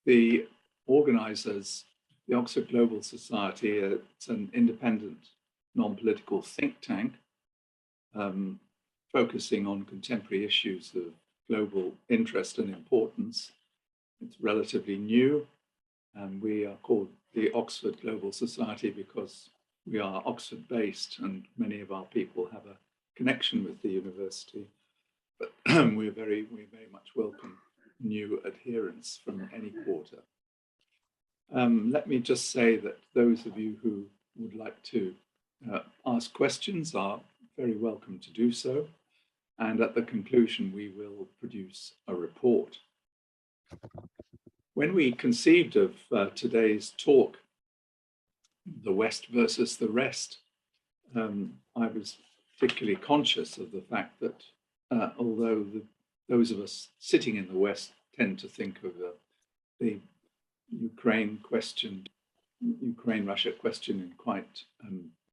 the organisers, the Oxford Global Society, it's an independent, non-political think tank focusing on contemporary issues of global interest and importance. It's relatively new, and we are called the Oxford Global Society because we are Oxford-based, and many of our people have a connection with the university. But we very much welcome new adherents from any quarter. Let me just say that those of you who would like to ask questions are very welcome to do so. And at the conclusion, we will produce a report. When we conceived of today's talk, the West versus the rest, I was particularly conscious of the fact that although those of us sitting in the West tend to think of the Ukraine-Russia question in quite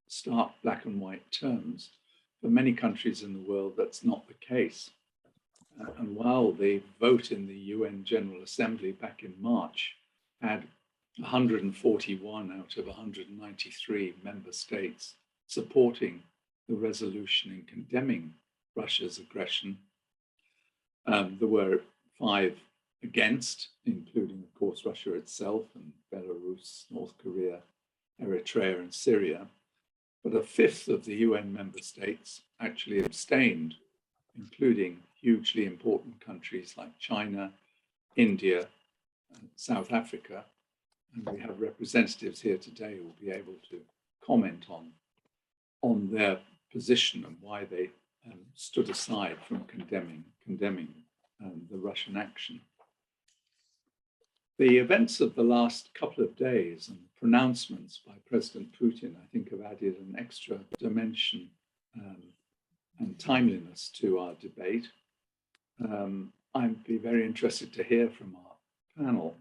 stark black and white terms, for many countries in the world, that's not the case. And while the vote in the UN General Assembly back in March had 141 out of 193 member states supporting the resolution in condemning Russia's aggression, there were 5 against, including, of course, Russia itself and Belarus, North Korea, Eritrea, and Syria. But a fifth of the UN member states actually abstained, including hugely important countries like China, India, and South Africa. And we have representatives here today who will be able to comment on their position and why they stood aside from condemning the Russian action. The events of the last couple of days and pronouncements by President Putin, I think, have added an extra dimension and timeliness to our debate. I'd be very interested to hear from our panel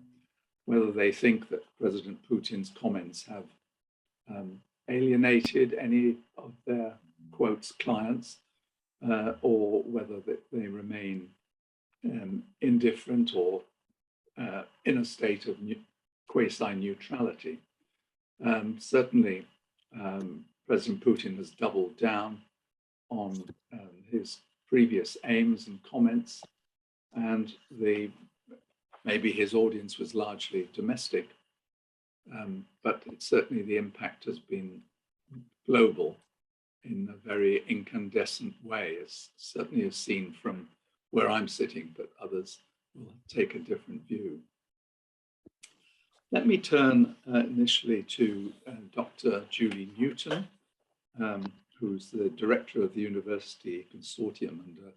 whether they think that President Putin's comments have alienated any of their, quotes, clients, or whether they remain indifferent or in a state of quasi-neutrality. Certainly, President Putin has doubled down on his previous aims and comments, and maybe his audience was largely domestic, but certainly the impact has been global in a very incandescent way, as certainly as seen from where I'm sitting, but others will take a different view. Let me turn initially to Dr. Julie Newton, who's the director of the University Consortium and a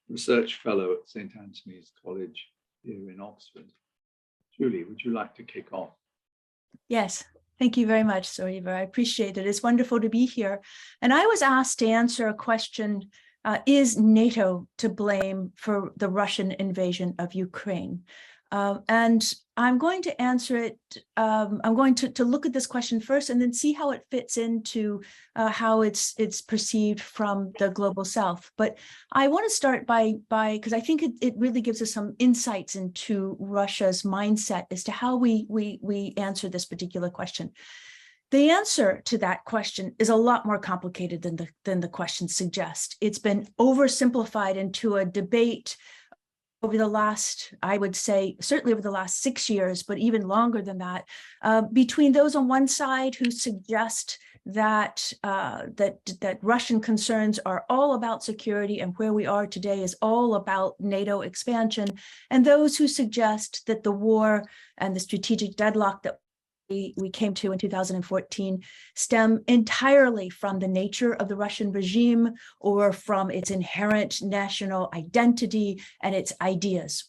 research fellow at St. Anthony's College here in Oxford. Julie, would you like to kick off? Yes, thank you very much, Soriva. I appreciate it. It's wonderful to be here. And I was asked to answer a question, is NATO to blame for the Russian invasion of Ukraine? And I'm going to answer it, I'm going to look at this question first and then see how it fits into how it's perceived from the global south. But I want to start by because I think it really gives us some insights into Russia's mindset as to how we answer this particular question. The answer to that question is a lot more complicated than the question suggests. It's been oversimplified into a debate over the last, I would say, certainly over the last 6 years, but even longer than that, between those on one side who suggest that that Russian concerns are all about security and where we are today is all about NATO expansion, and those who suggest that the war and the strategic deadlock that we came to in 2014 stem entirely from the nature of the Russian regime or from its inherent national identity and its ideas.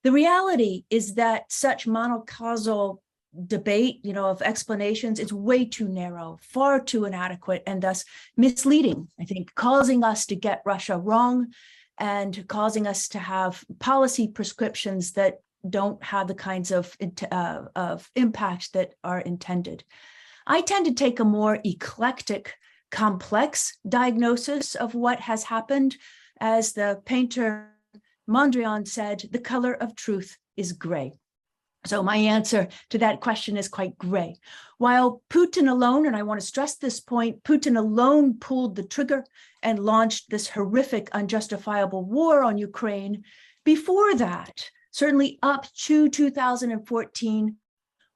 The reality is that such monocausal debate, of explanations, is way too narrow, far too inadequate, and thus misleading, I think, causing us to get Russia wrong and causing us to have policy prescriptions that don't have the kinds of impact that are intended. I tend to take a more eclectic, complex diagnosis of what has happened. As the painter Mondrian said, the color of truth is gray. So my answer to that question is quite gray. While Putin alone, and I want to stress this point, Putin alone pulled the trigger and launched this horrific, unjustifiable war on Ukraine, before that, certainly up to 2014,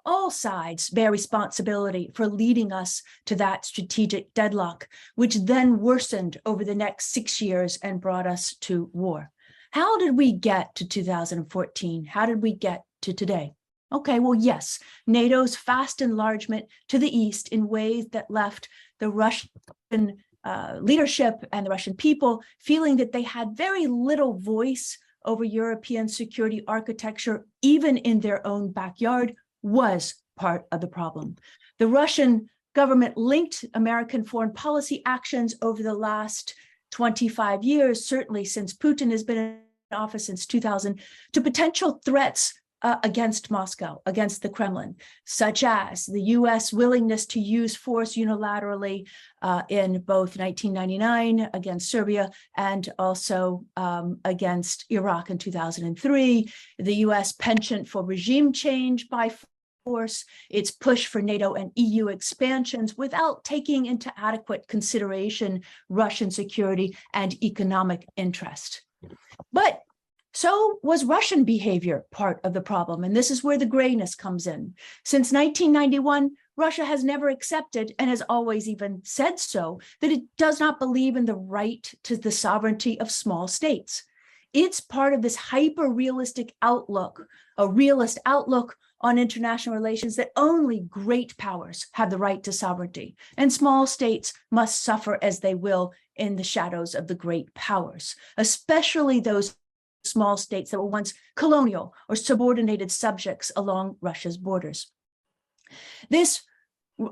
all sides bear responsibility for leading us to that strategic deadlock, which then worsened over the next 6 years and brought us to war. How did we get to 2014? How did we get to today? Okay, well, yes, NATO's fast enlargement to the east in ways that left the Russian leadership and the Russian people feeling that they had very little voice over European security architecture, even in their own backyard, was part of the problem. The Russian government linked American foreign policy actions over the last 25 years, certainly since Putin has been in office since 2000, to potential threats against Moscow, against the Kremlin, such as the US willingness to use force unilaterally in both 1999 against Serbia and also against Iraq in 2003, the US penchant for regime change by force, its push for NATO and EU expansions without taking into adequate consideration Russian security and economic interest. But so was Russian behavior part of the problem, and this is where the grayness comes in. Since 1991, Russia has never accepted, and has always even said so, that it does not believe in the right to the sovereignty of small states. It's part of this hyper-realistic outlook, a realist outlook on international relations, that only great powers have the right to sovereignty, and small states must suffer as they will in the shadows of the great powers, especially those small states that were once colonial or subordinated subjects along Russia's borders. This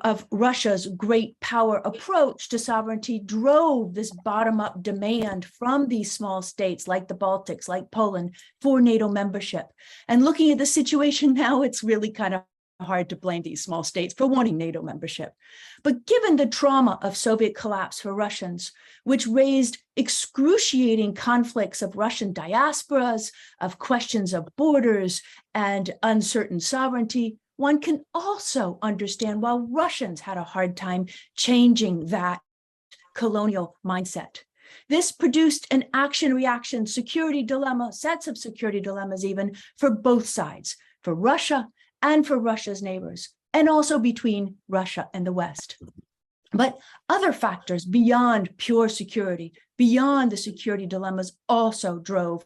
of Russia's great power approach to sovereignty drove this bottom-up demand from these small states like the Baltics, like Poland, for NATO membership. And looking at the situation now, it's really kind of hard to blame these small states for wanting NATO membership. But given the trauma of Soviet collapse for Russians, which raised excruciating conflicts of Russian diasporas, of questions of borders and uncertain sovereignty, one can also understand why Russians had a hard time changing that colonial mindset. This produced an action-reaction security dilemma, sets of security dilemmas even, for both sides, for Russia and for Russia's neighbors, and also between Russia and the West. But other factors beyond pure security, beyond the security dilemmas, also drove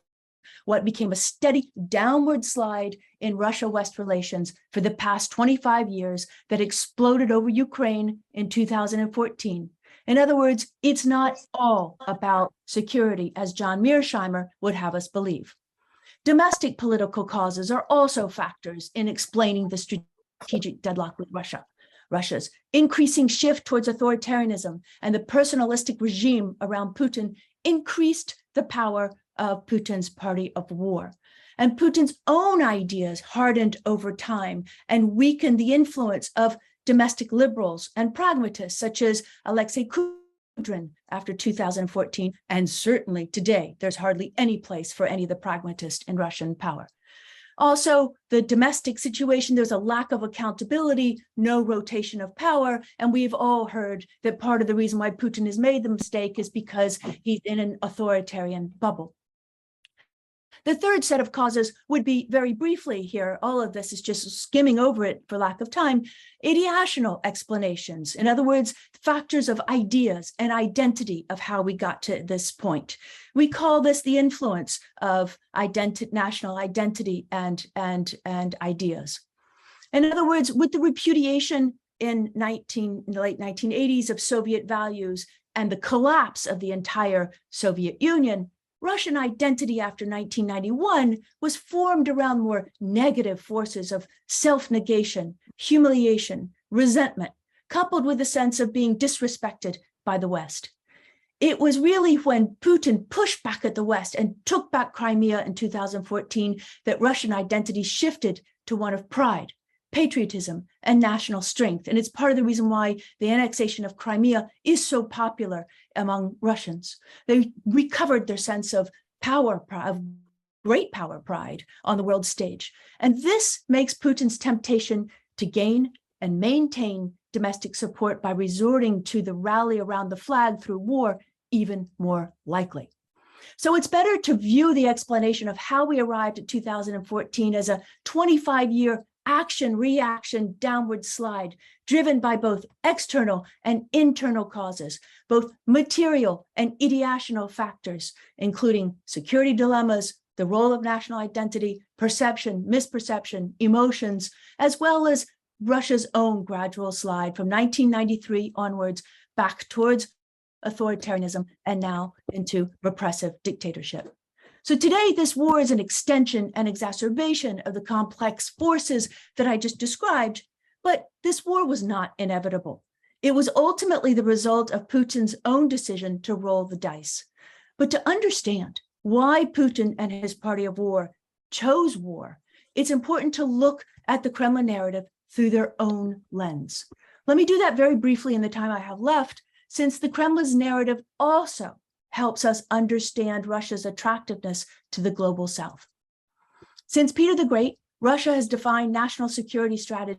what became a steady downward slide in Russia-West relations for the past 25 years that exploded over Ukraine in 2014. In other words, it's not all about security, as John Mearsheimer would have us believe. Domestic political causes are also factors in explaining the strategic deadlock with Russia. Russia's increasing shift towards authoritarianism and the personalistic regime around Putin increased the power of Putin's party of war. And Putin's own ideas hardened over time and weakened the influence of domestic liberals and pragmatists such as Alexei Kudrin after 2014, and certainly today, there's hardly any place for any of the pragmatists in Russian power. Also, the domestic situation, there's a lack of accountability, no rotation of power, and we've all heard that part of the reason why Putin has made the mistake is because he's in an authoritarian bubble. The third set of causes would be, very briefly here, all of this is just skimming over it for lack of time, ideational explanations. In other words, factors of ideas and identity of how we got to this point. We call this the influence of national identity and ideas. In other words, with the repudiation in the late 1980s of Soviet values and the collapse of the entire Soviet Union, Russian identity after 1991 was formed around more negative forces of self-negation, humiliation, resentment, coupled with a sense of being disrespected by the West. It was really when Putin pushed back at the West and took back Crimea in 2014 that Russian identity shifted to one of pride, patriotism, and national strength. And it's part of the reason why the annexation of Crimea is so popular among Russians. They recovered their sense of power, of great power pride on the world stage. And this makes Putin's temptation to gain and maintain domestic support by resorting to the rally around the flag through war even more likely. So it's better to view the explanation of how we arrived at 2014 as a 25-year action-reaction downward slide driven by both external and internal causes, both material and ideational factors, including security dilemmas, the role of national identity, perception, misperception, emotions, as well as Russia's own gradual slide from 1993 onwards back towards authoritarianism and now into repressive dictatorship. So today, this war is an extension and exacerbation of the complex forces that I just described, but this war was not inevitable. It was ultimately the result of Putin's own decision to roll the dice. But to understand why Putin and his party of war chose war, it's important to look at the Kremlin narrative through their own lens. Let me do that very briefly in the time I have left, since the Kremlin's narrative also helps us understand Russia's attractiveness to the global South. Since Peter the Great, Russia has defined national security strategy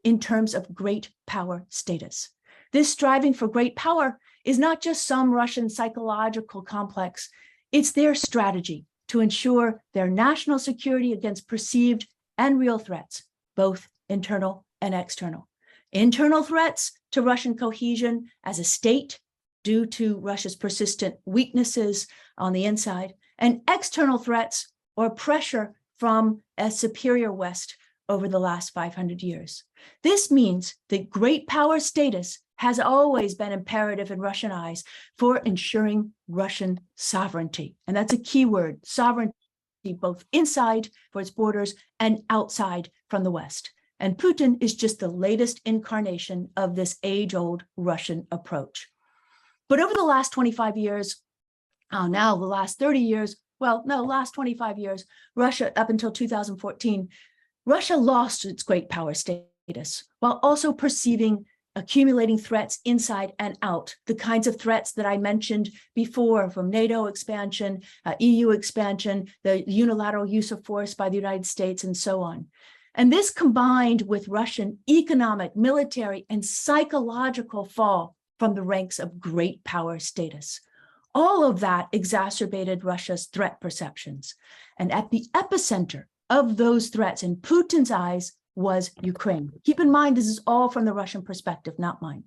in terms of great power status. This striving for great power is not just some Russian psychological complex, it's their strategy to ensure their national security against perceived and real threats, both internal and external. Internal threats to Russian cohesion as a state due to Russia's persistent weaknesses on the inside, and external threats or pressure from a superior West over the last 500 years. This means that great power status has always been imperative in Russian eyes for ensuring Russian sovereignty. And that's a key word, sovereignty, both inside for its borders and outside from the West. And Putin is just the latest incarnation of this age-old Russian approach. But over the last 25 years, now the last 30 years, last 25 years, Russia, up until 2014, Russia lost its great power status while also perceiving accumulating threats inside and out, the kinds of threats that I mentioned before, from NATO expansion, EU expansion, the unilateral use of force by the United States, and so on. And this combined with Russian economic, military, and psychological fall from the ranks of great power status. All of that exacerbated Russia's threat perceptions. And at the epicenter of those threats, in Putin's eyes, was Ukraine. Keep in mind, this is all from the Russian perspective, not mine.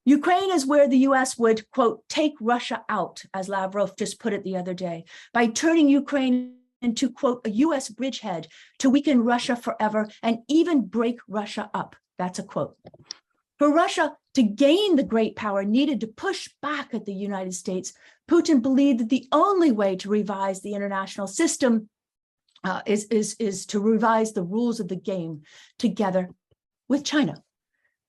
Ukraine is where the US would, quote, take Russia out, as Lavrov just put it the other day, by turning Ukraine into, quote, a US bridgehead to weaken Russia forever and even break Russia up. That's a quote. For Russia to gain the great power needed to push back at the United States, Putin believed that the only way to revise the international system is to revise the rules of the game together with China.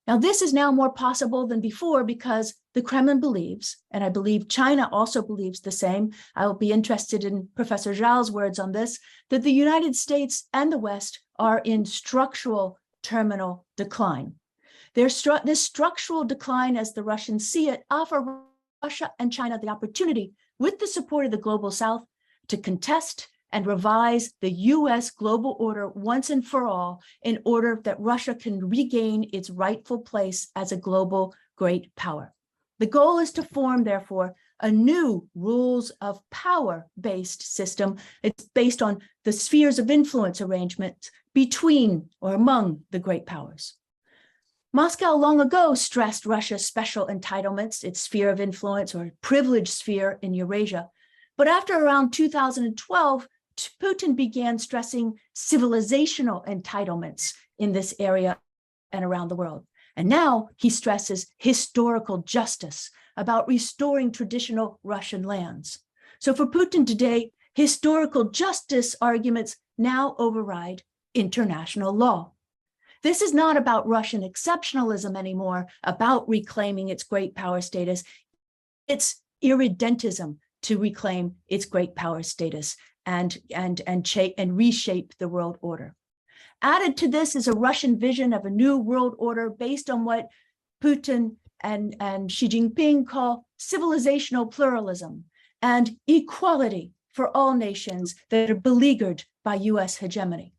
Now, this is now more possible than before because the Kremlin believes, and I believe China also believes the same. I will be interested in Professor Zhao's words on this, that the United States and the West are in structural terminal decline. This structural decline, as the Russians see it, offer Russia and China the opportunity, with the support of the global South, to contest and revise the US global order once and for all in order that Russia can regain its rightful place as a global great power. The goal is to form, therefore, a new rules of power-based system. It's based on the spheres of influence arrangements between or among the great powers. Moscow long ago stressed Russia's special entitlements, its sphere of influence or privileged sphere in Eurasia. But after around 2012, Putin began stressing civilizational entitlements in this area and around the world. And now he stresses historical justice about restoring traditional Russian lands. So for Putin today, historical justice arguments now override international law. This is not about Russian exceptionalism anymore, about reclaiming its great power status. It's irredentism to reclaim its great power status and reshape the world order. Added to this is a Russian vision of a new world order based on what Putin and Xi Jinping call civilizational pluralism and equality for all nations that are beleaguered by US hegemony.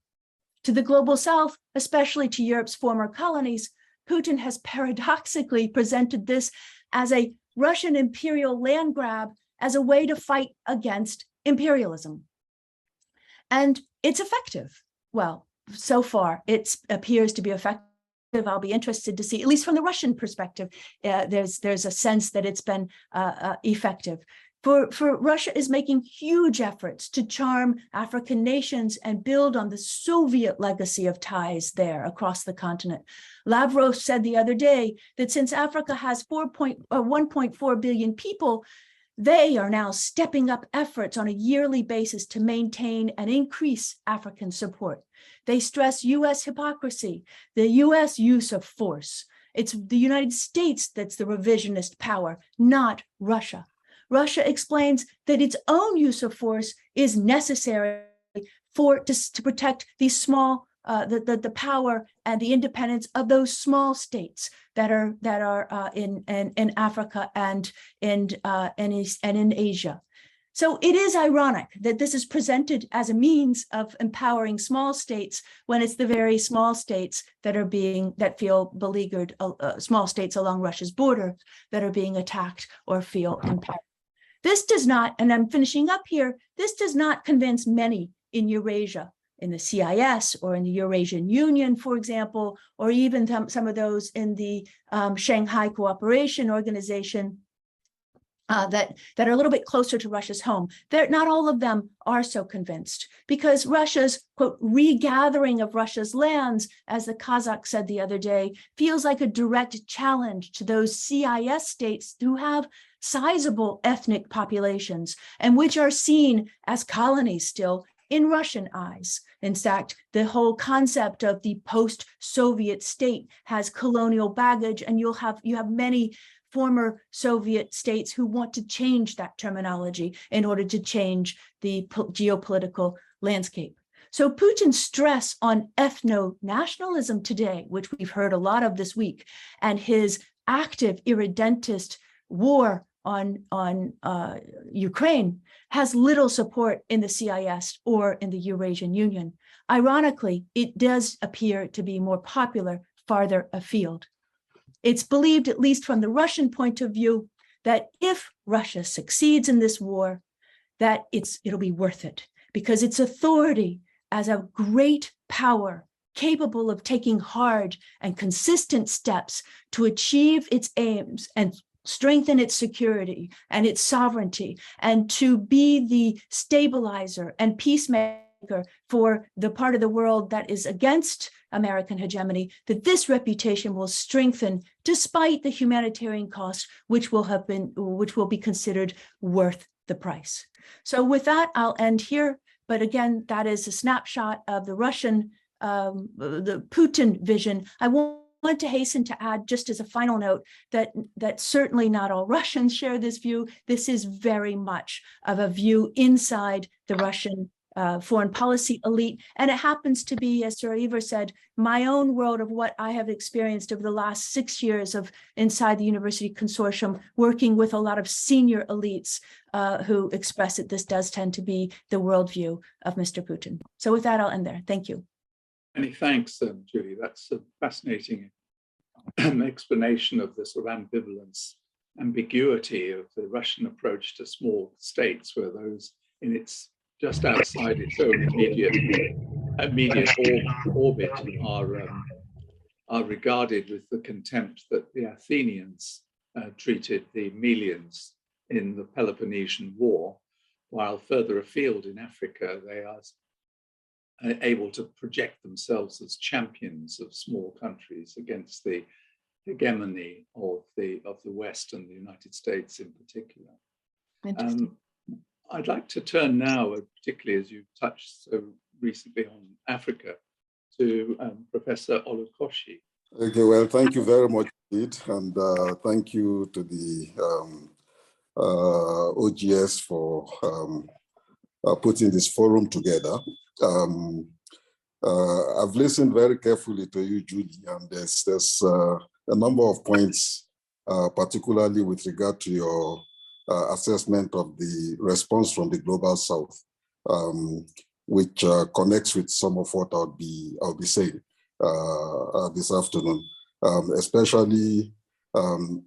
To the global South, especially to Europe's former colonies, Putin has paradoxically presented this as a Russian imperial land grab as a way to fight against imperialism. And it's effective. Well, so far, it appears to be effective. I'll be interested to see, at least from the Russian perspective, there's a sense that it's been effective. For Russia is making huge efforts to charm African nations and build on the Soviet legacy of ties there across the continent. Lavrov said the other day that since Africa has 1.4 billion people, they are now stepping up efforts on a yearly basis to maintain and increase African support. They stress US hypocrisy, the US use of force. It's the United States that's the revisionist power, not Russia. Russia explains that its own use of force is necessary to protect these small, the power and the independence of those small states that are in Africa and in Asia. So it is ironic that this is presented as a means of empowering small states when it's the very small states that feel beleaguered, small states along Russia's border that are being attacked or feel empowered. This does not, and I'm finishing up here, this does not convince many in Eurasia, in the CIS or in the Eurasian Union, for example, or even some of those in the Shanghai Cooperation Organization that are a little bit closer to Russia's home. Not all of them are so convinced because Russia's, quote, regathering of Russia's lands, as the Kazakh said the other day, feels like a direct challenge to those CIS states who have sizable ethnic populations and which are seen as colonies still in Russian eyes. In fact, the whole concept of the post-Soviet state has colonial baggage, and you have many former Soviet states who want to change that terminology in order to change the geopolitical landscape. So Putin's stress on ethno-nationalism today, which we've heard a lot of this week, and his active irredentist war on Ukraine has little support in the CIS or in the Eurasian Union. Ironically, it does appear to be more popular farther afield. It's believed, at least from the Russian point of view, that if Russia succeeds in this war, that it'll be worth it because its authority as a great power capable of taking hard and consistent steps to achieve its aims and strengthen its security and its sovereignty, and to be the stabilizer and peacemaker for the part of the world that is against American hegemony, that this reputation will strengthen despite the humanitarian cost, which will be considered worth the price. So with that, I'll end here. But again, that is a snapshot of the Russian, the Putin vision. I want to hasten to add, just as a final note, that certainly not all Russians share this view. This is very much of a view inside the Russian foreign policy elite. And it happens to be, as Sir Ivar said, my own world of what I have experienced over the last 6 years of inside the university consortium, working with a lot of senior elites who express it. This does tend to be the worldview of Mr. Putin. So with that, I'll end there. Thank you. Many thanks, Julie. That's a fascinating explanation of the sort of ambivalence, ambiguity of the Russian approach to small states, where those in its just outside its own immediate orbit are regarded with the contempt that the Athenians treated the Melians in the Peloponnesian War, while further afield in Africa, they are able to project themselves as champions of small countries against the hegemony of the West and the United States in particular. I'd like to turn now, particularly as you've touched so recently on Africa, to Professor Olukoshi. Okay, well, thank you very much indeed, and thank you to the OGS for putting this forum together. I've listened very carefully to you, Julie, and there's a number of points, particularly with regard to your assessment of the response from the Global South, which connects with some of what I'll be saying this afternoon, especially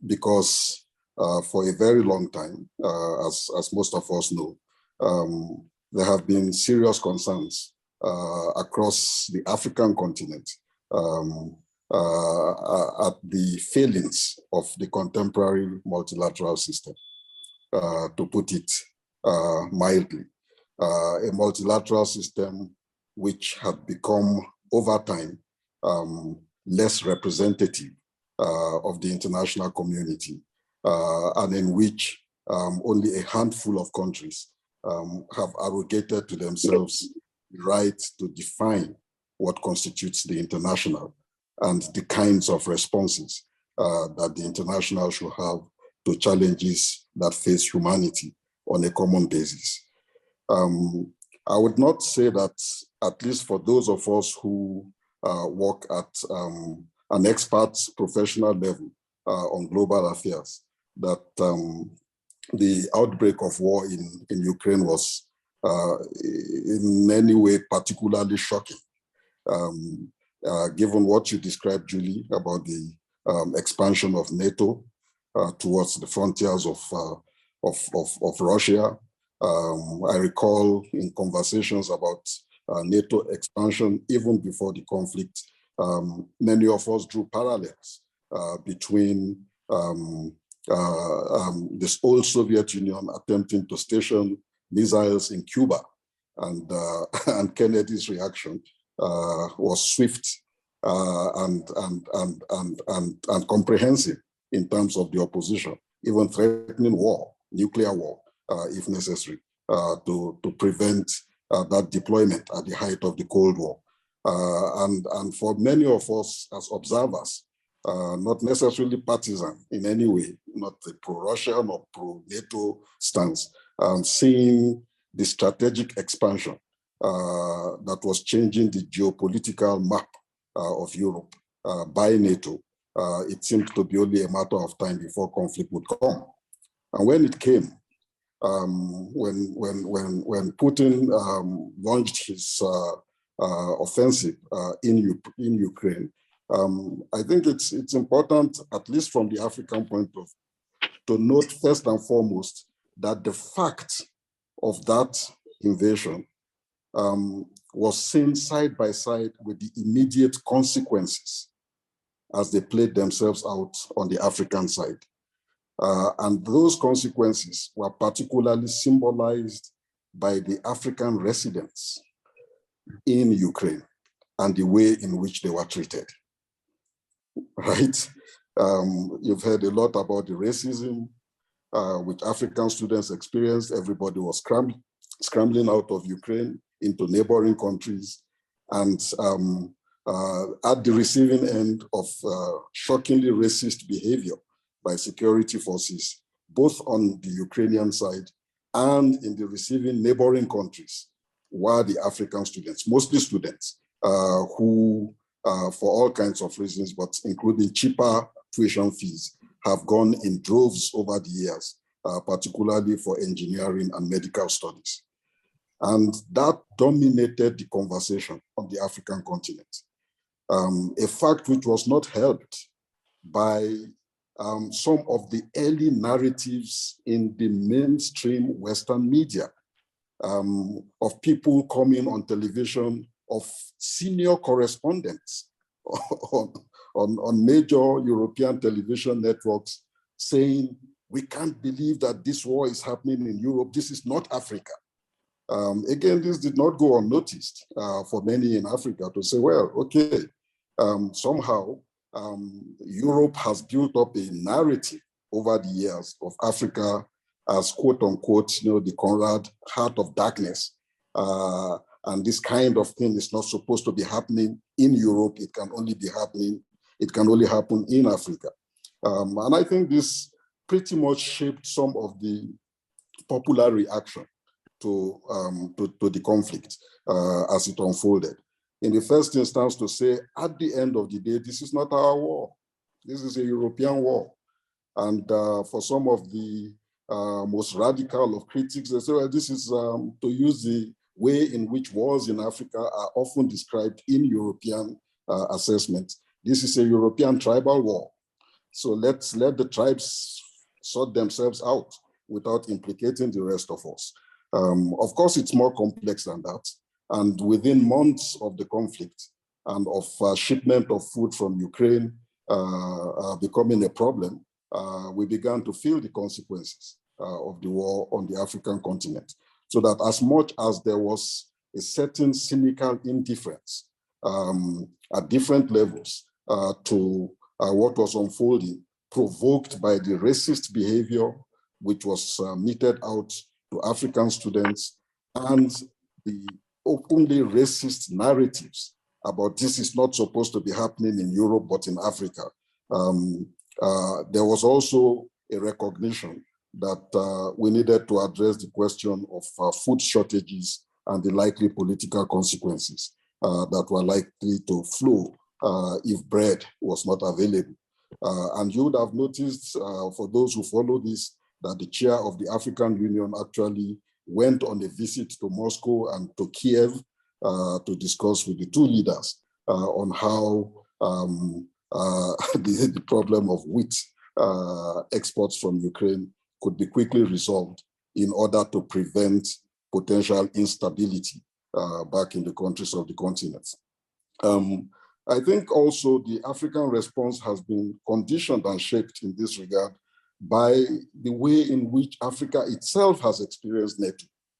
because for a very long time, as most of us know, there have been serious concerns across the African continent at the failings of the contemporary multilateral system, to put it mildly. A multilateral system which had become, over time, less representative of the international community, and in which only a handful of countries have arrogated to themselves the right to define what constitutes the international and the kinds of responses that the international should have to challenges that face humanity on a common basis. I would not say that, at least for those of us who work at an expert professional level on global affairs, that the outbreak of war in Ukraine was in any way particularly shocking, given what you described, Julie, about the expansion of NATO towards the frontiers of Russia. I recall in conversations about NATO expansion, even before the conflict, many of us drew parallels between this old Soviet Union attempting to station missiles in Cuba, and Kennedy's reaction was swift and comprehensive in terms of the opposition, even threatening war, nuclear war, if necessary, to prevent that deployment at the height of the Cold War. And for many of us as observers, not necessarily partisan in any way, not the pro-Russian or pro-NATO stance, seeing the strategic expansion that was changing the geopolitical map of Europe by NATO, it seemed to be only a matter of time before conflict would come. And when it came, when Putin launched his offensive in Ukraine, I think it's important, at least from the African point of view, to note first and foremost that the fact of that invasion was seen side by side with the immediate consequences as they played themselves out on the African side. And those consequences were particularly symbolized by the African residents in Ukraine and the way in which they were treated, right? You've heard a lot about the racism which African students experienced. Everybody was scrambling out of Ukraine into neighboring countries, and at the receiving end of shockingly racist behavior by security forces, both on the Ukrainian side and in the receiving neighboring countries, were the African students, mostly students who, for all kinds of reasons, but including cheaper tuition fees, have gone in droves over the years, particularly for engineering and medical studies. And that dominated the conversation on the African continent, a fact which was not helped by some of the early narratives in the mainstream Western media, of people coming on television, of senior correspondents on major European television networks saying, we can't believe that this war is happening in Europe. This is not Africa. Again, this did not go unnoticed for many in Africa to say, well, okay, somehow Europe has built up a narrative over the years of Africa as, quote unquote, the Conrad heart of darkness. And this kind of thing is not supposed to be happening in Europe. It can only be happening, it can only happen in Africa. And I think this pretty much shaped some of the popular reaction to the conflict as it unfolded. In the first instance, to say, at the end of the day, this is not our war. This is a European war. And for some of the most radical of critics. They say, well, this is to use the way in which wars in Africa are often described in European assessments. This is a European tribal war. So let's let the tribes sort themselves out without implicating the rest of us. Of course, it's more complex than that. And within months of the conflict and of shipment of food from Ukraine becoming a problem, we began to feel the consequences of the war on the African continent. So that as much as there was a certain cynical indifference at different levels to what was unfolding, provoked by the racist behavior which was meted out to African students and the openly racist narratives about this is not supposed to be happening in Europe, but in Africa. There was also a recognition that we needed to address the question of food shortages and the likely political consequences that were likely to flow if bread was not available. And you would have noticed, for those who follow this, that the chair of the African Union actually went on a visit to Moscow and to Kiev to discuss with the two leaders on how the problem of wheat exports from Ukraine could be quickly resolved in order to prevent potential instability back in the countries of the continent. I think also the African response has been conditioned and shaped in this regard by the way in which Africa itself has experienced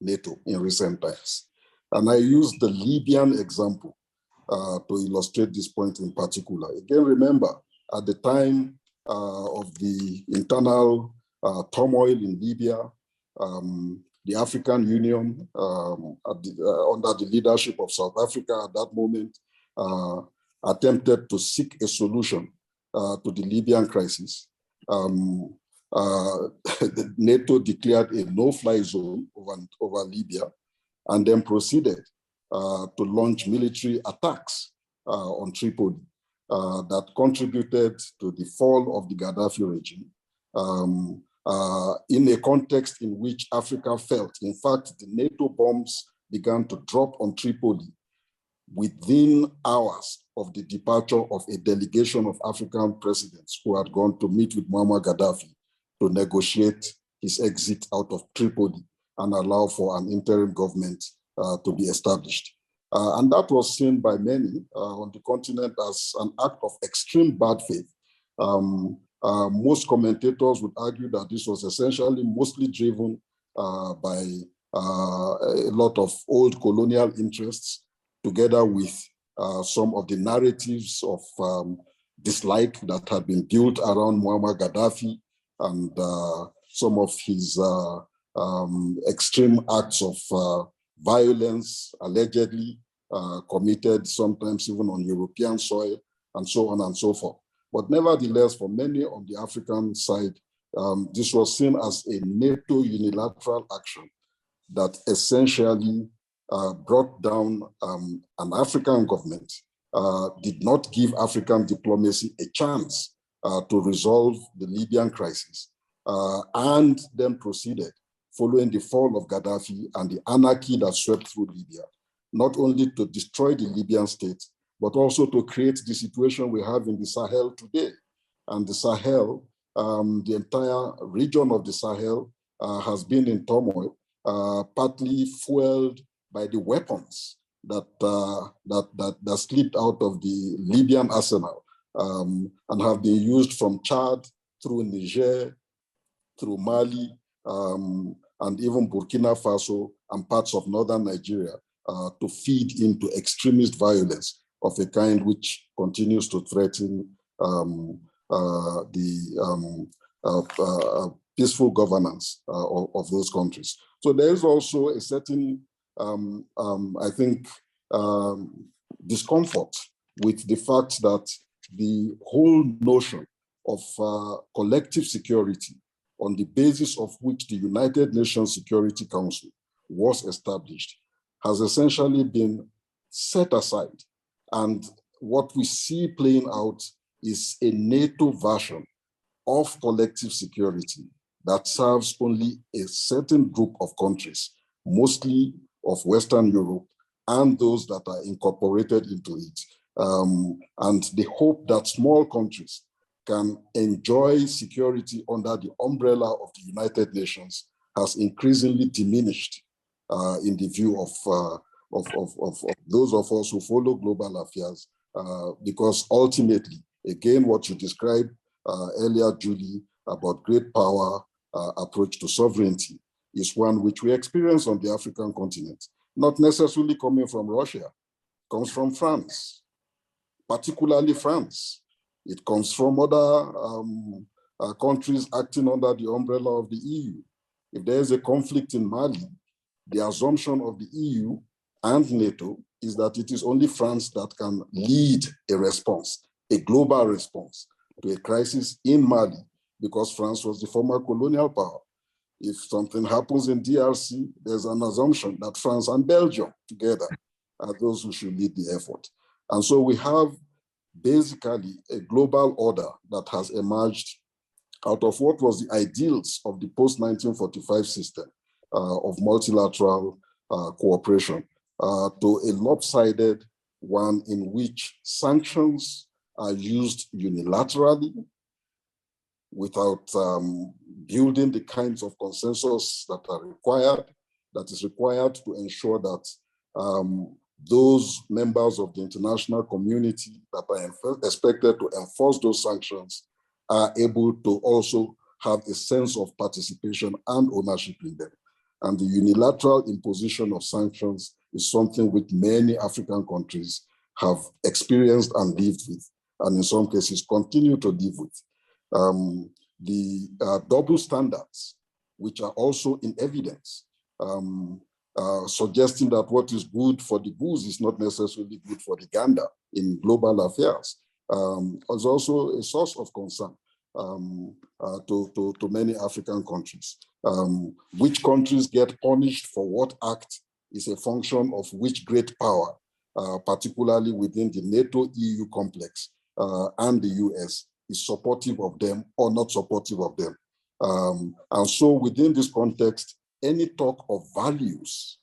NATO in recent times. And I use the Libyan example to illustrate this point in particular. Again, remember, at the time of the internal turmoil in Libya, the African Union, under the leadership of South Africa at that moment, attempted to seek a solution to the Libyan crisis. The NATO declared a no-fly zone over Libya and then proceeded to launch military attacks on Tripoli that contributed to the fall of the Gaddafi regime in a context in which Africa felt. In fact, the NATO bombs began to drop on Tripoli within hours of the departure of a delegation of African presidents who had gone to meet with Muammar Gaddafi to negotiate his exit out of Tripoli and allow for an interim government to be established. And that was seen by many on the continent as an act of extreme bad faith. Most commentators would argue that this was essentially mostly driven by a lot of old colonial interests, together with some of the narratives of dislike that had been built around Muammar Gaddafi and some of his extreme acts of violence, allegedly committed sometimes even on European soil, and so on and so forth. But nevertheless, for many on the African side, this was seen as a NATO unilateral action that essentially brought down an African government, did not give African diplomacy a chance to resolve the Libyan crisis, and then proceeded, following the fall of Gaddafi and the anarchy that swept through Libya, not only to destroy the Libyan state, but also to create the situation we have in the Sahel today. And the Sahel, the entire region of the Sahel has been in turmoil, partly fueled by the weapons that slipped out of the Libyan arsenal and have been used from Chad through Niger, through Mali, and even Burkina Faso and parts of northern Nigeria to feed into extremist violence of a kind which continues to threaten the peaceful governance of those countries. So there is also a certain, I think, discomfort with the fact that the whole notion of collective security, on the basis of which the United Nations Security Council was established, has essentially been set aside. And what we see playing out is a NATO version of collective security that serves only a certain group of countries, mostly of Western Europe, and those that are incorporated into it. And the hope that small countries can enjoy security under the umbrella of the United Nations has increasingly diminished in the view of those of us who follow global affairs, because ultimately, again, what you described earlier, Julie, about great power approach to sovereignty is one which we experience on the African continent, not necessarily coming from Russia, comes from France, particularly France. It comes from other countries acting under the umbrella of the EU. If there is a conflict in Mali, the assumption of the EU and NATO is that it is only France that can lead a response, a global response to a crisis in Mali, because France was the former colonial power. If something happens in DRC, there's an assumption that France and Belgium together are those who should lead the effort. And so we have basically a global order that has emerged out of what was the ideals of the post-1945 system of multilateral cooperation to a lopsided one in which sanctions are used unilaterally without building the kinds of consensus that is required to ensure that those members of the international community that are expected to enforce those sanctions are able to also have a sense of participation and ownership in them. And the unilateral imposition of sanctions is something which many African countries have experienced and lived with, and in some cases continue to live with. The double standards, which are also in evidence, suggesting that what is good for the goose is not necessarily good for the gander in global affairs, is also a source of concern to many African countries. Which countries get punished for what act is a function of which great power, particularly within the NATO-EU complex and the US, is supportive of them or not supportive of them. And so within this context, any talk of values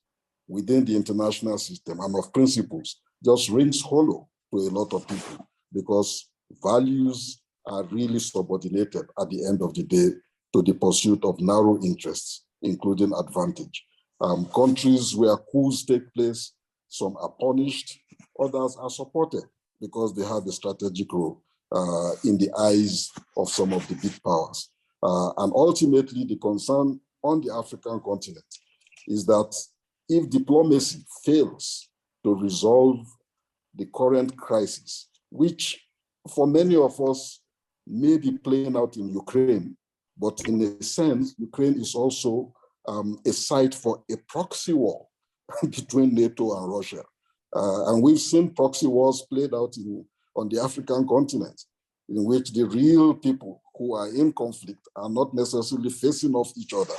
within the international system and of principles just rings hollow to a lot of people, because values are really subordinated at the end of the day to the pursuit of narrow interests, including advantage. Countries where coups take place, some are punished, others are supported because they have a strategic role in the eyes of some of the big powers. And ultimately, the concern on the African continent is that if diplomacy fails to resolve the current crisis, which for many of us may be playing out in Ukraine, but in a sense, Ukraine is also a site for a proxy war between NATO and Russia. And we've seen proxy wars played out on the African continent, in which the real people who are in conflict are not necessarily facing off each other,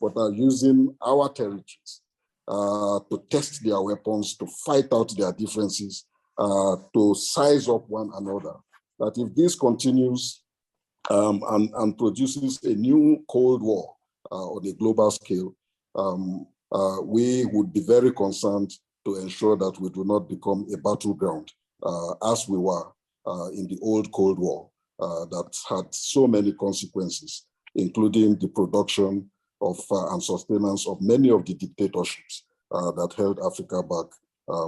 but are using our territories to test their weapons, to fight out their differences, to size up one another. That if this continues and produces a new Cold War on a global scale, we would be very concerned to ensure that we do not become a battleground as we were in the old Cold War that had so many consequences, including the production of and sustenance of many of the dictatorships that held Africa back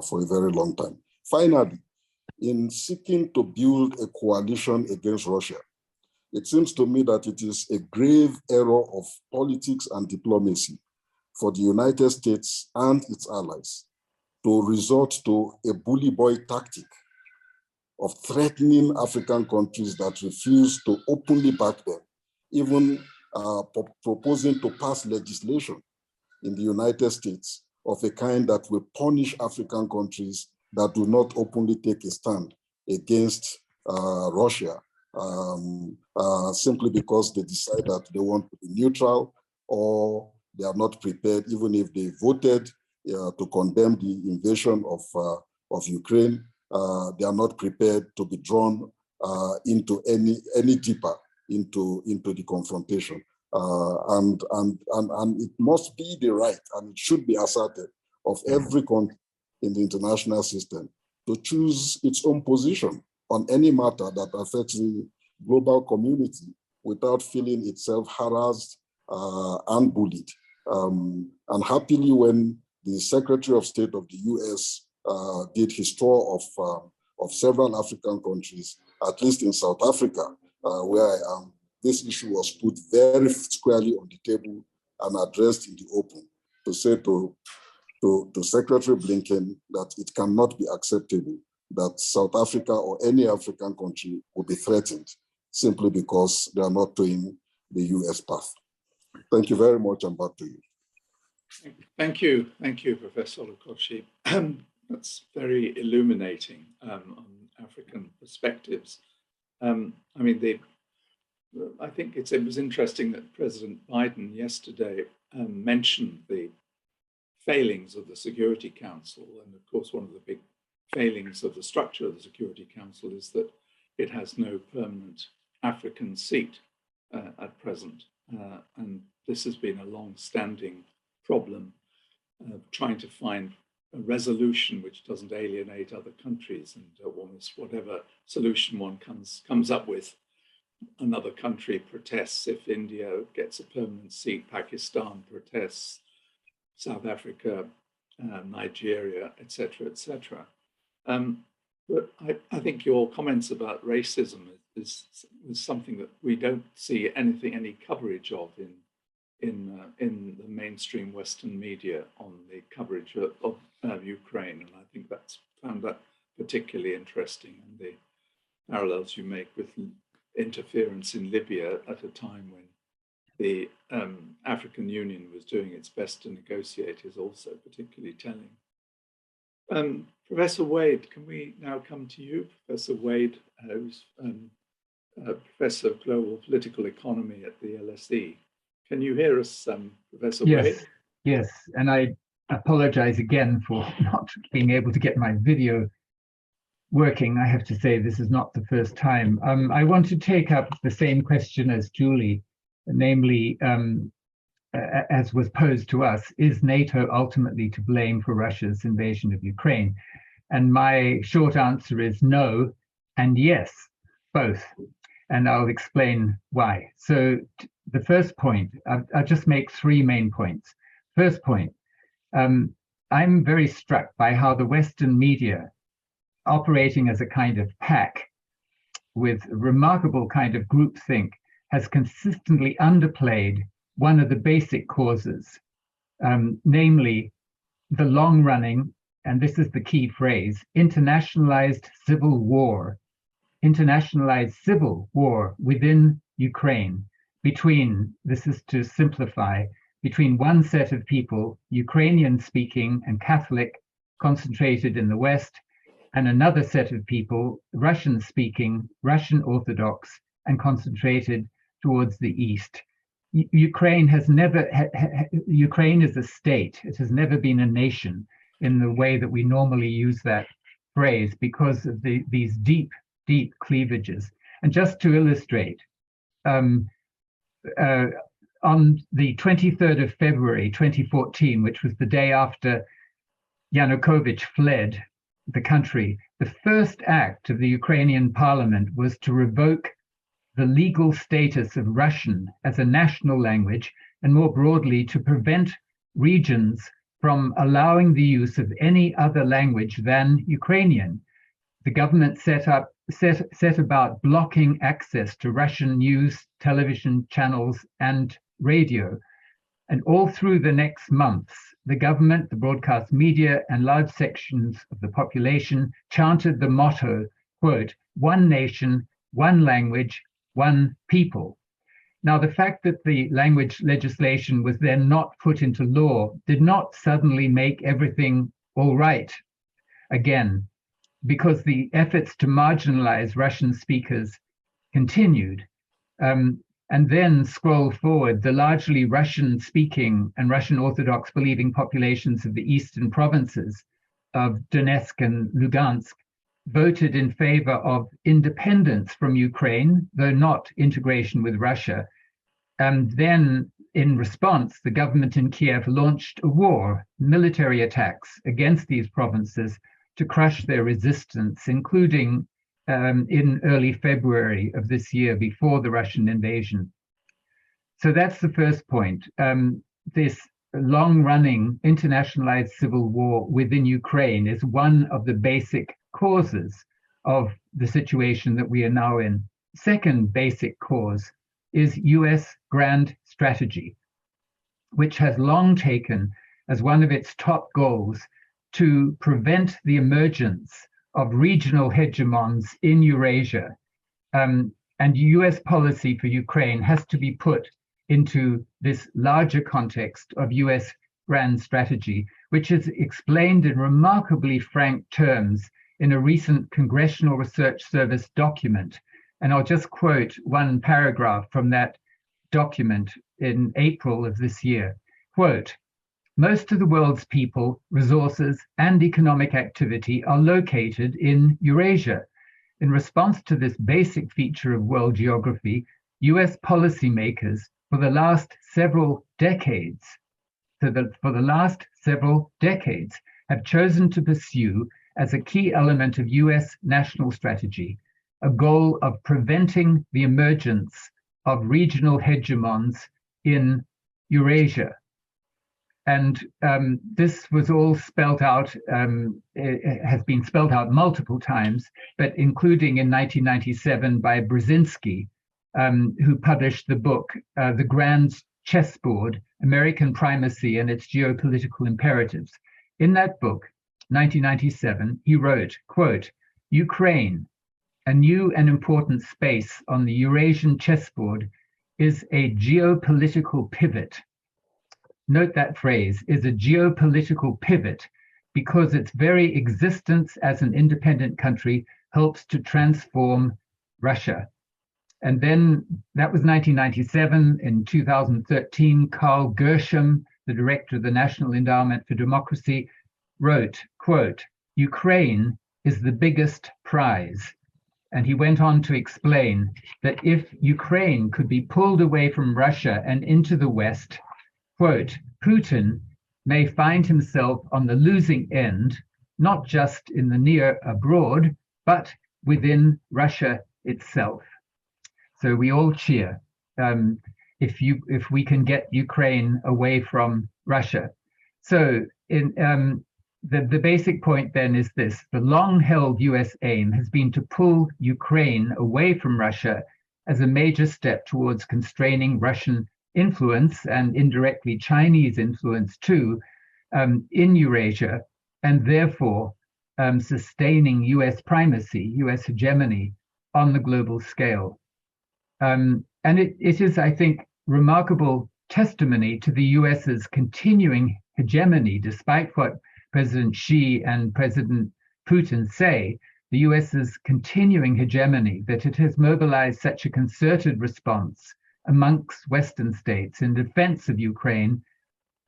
for a very long time. Finally, in seeking to build a coalition against Russia, it seems to me that it is a grave error of politics and diplomacy for the United States and its allies to resort to a bully boy tactic of threatening African countries that refuse to openly back them, even proposing to pass legislation in the United States of a kind that will punish African countries that do not openly take a stand against Russia, simply because they decide that they want to be neutral, or they are not prepared, even if they voted to condemn the invasion of Ukraine, they are not prepared to be drawn into any deeper into the confrontation. And it must be the right, and it should be asserted, of every country in the international system to choose its own position on any matter that affects the global community without feeling itself harassed and bullied. And happily, when the Secretary of State of the US did his tour of several African countries, at least in South Africa, where I am, this issue was put very squarely on the table and addressed in the open to say to Secretary Blinken that it cannot be acceptable that South Africa or any African country will be threatened simply because they are not doing the US path. Thank you very much, and back to you. Thank you, Professor Olukochi. That's very illuminating on African perspectives. I think it was interesting that President Biden yesterday mentioned the failings of the Security Council. And of course, one of the big failings of the structure of the Security Council is that it has no permanent African seat at present. And this has been a long-standing problem, trying to find a resolution which doesn't alienate other countries, and almost whatever solution one comes up with, another country protests. If India gets a permanent seat, Pakistan protests, South Africa, Nigeria, etc., etc. But I think your comments about racism is something that we don't see any coverage of in the mainstream Western media on the coverage of Ukraine, and I think found that particularly interesting, and the parallels you make with interference in Libya at a time when the African Union was doing its best to negotiate is also particularly telling. Professor Wade, can we now come to you? Professor Wade, who's Professor of Global Political Economy at the LSE. Can you hear us, Professor Wade? Yes, and I apologize again for not being able to get my video working. I have to say this is not the first time. I want to take up the same question as Julie, namely, as was posed to us, is NATO ultimately to blame for Russia's invasion of Ukraine? And my short answer is no and yes, both. And I'll explain why. So the first point, I'll just make three main points. First point, I'm very struck by how the Western media, operating as a kind of pack with remarkable kind of groupthink, has consistently underplayed one of the basic causes, namely the long-running, and this is the key phrase, internationalized civil war within Ukraine between, this is to simplify, between one set of people, Ukrainian-speaking and Catholic, concentrated in the West, and another set of people, Russian-speaking, Russian Orthodox, and concentrated towards the East. Ukraine has never, Ukraine is a state. It has never been a nation in the way that we normally use that phrase because of these deep cleavages. And just to illustrate, on the 23rd of February, 2014, which was the day after Yanukovych fled the country, the first act of the Ukrainian parliament was to revoke the legal status of Russian as a national language, and more broadly, to prevent regions from allowing the use of any other language than Ukrainian. The government set about blocking access to Russian news, television channels, and radio. And all through the next months, the government, the broadcast media, and large sections of the population chanted the motto, quote, "One nation, one language, one people." Now, the fact that the language legislation was then not put into law did not suddenly make everything all right again, because the efforts to marginalize Russian speakers continued. And then scroll forward, the largely Russian-speaking and Russian Orthodox believing populations of the eastern provinces of Donetsk and Lugansk voted in favor of independence from Ukraine, though not integration with Russia. And then in response, the government in Kiev launched a war, military attacks against these provinces to crush their resistance, including in early February of this year, before the Russian invasion. So that's the first point. This long-running internationalized civil war within Ukraine is one of the basic causes of the situation that we are now in. Second basic cause is US grand strategy, which has long taken as one of its top goals to prevent the emergence of regional hegemons in Eurasia. And US policy for Ukraine has to be put into this larger context of US grand strategy, which is explained in remarkably frank terms in a recent Congressional Research Service document. And I'll just quote one paragraph from that document in April of this year. Quote, "Most of the world's people, resources, and economic activity are located in Eurasia. In response to this basic feature of world geography, US policymakers for the last several decades have chosen to pursue as a key element of US national strategy a goal of preventing the emergence of regional hegemons in Eurasia." And this was all spelled out, it has been spelled out multiple times, but including in 1997 by Brzezinski, who published the book, The Grand Chessboard, American Primacy and Its Geopolitical Imperatives. In that book, 1997, he wrote, quote, "Ukraine, a new and important space on the Eurasian chessboard, is a geopolitical pivot." Note that phrase, is a geopolitical pivot, because its very existence as an independent country helps to transform Russia. And then that was 1997. In 2013, Carl Gershom, the director of the National Endowment for Democracy, wrote, quote, "Ukraine is the biggest prize." And he went on to explain that if Ukraine could be pulled away from Russia and into the West, quote, "Putin may find himself on the losing end, not just in the near abroad, but within Russia itself." So we all cheer if we can get Ukraine away from Russia. So the basic point then is this: the long-held US aim has been to pull Ukraine away from Russia as a major step towards constraining Russian influence, and indirectly Chinese influence too, in Eurasia, and therefore sustaining US primacy, US hegemony on the global scale. And it is, I think, remarkable testimony to the US's continuing hegemony, despite what President Xi and President Putin say, the US's continuing hegemony, that it has mobilized such a concerted response amongst Western states in defense of Ukraine,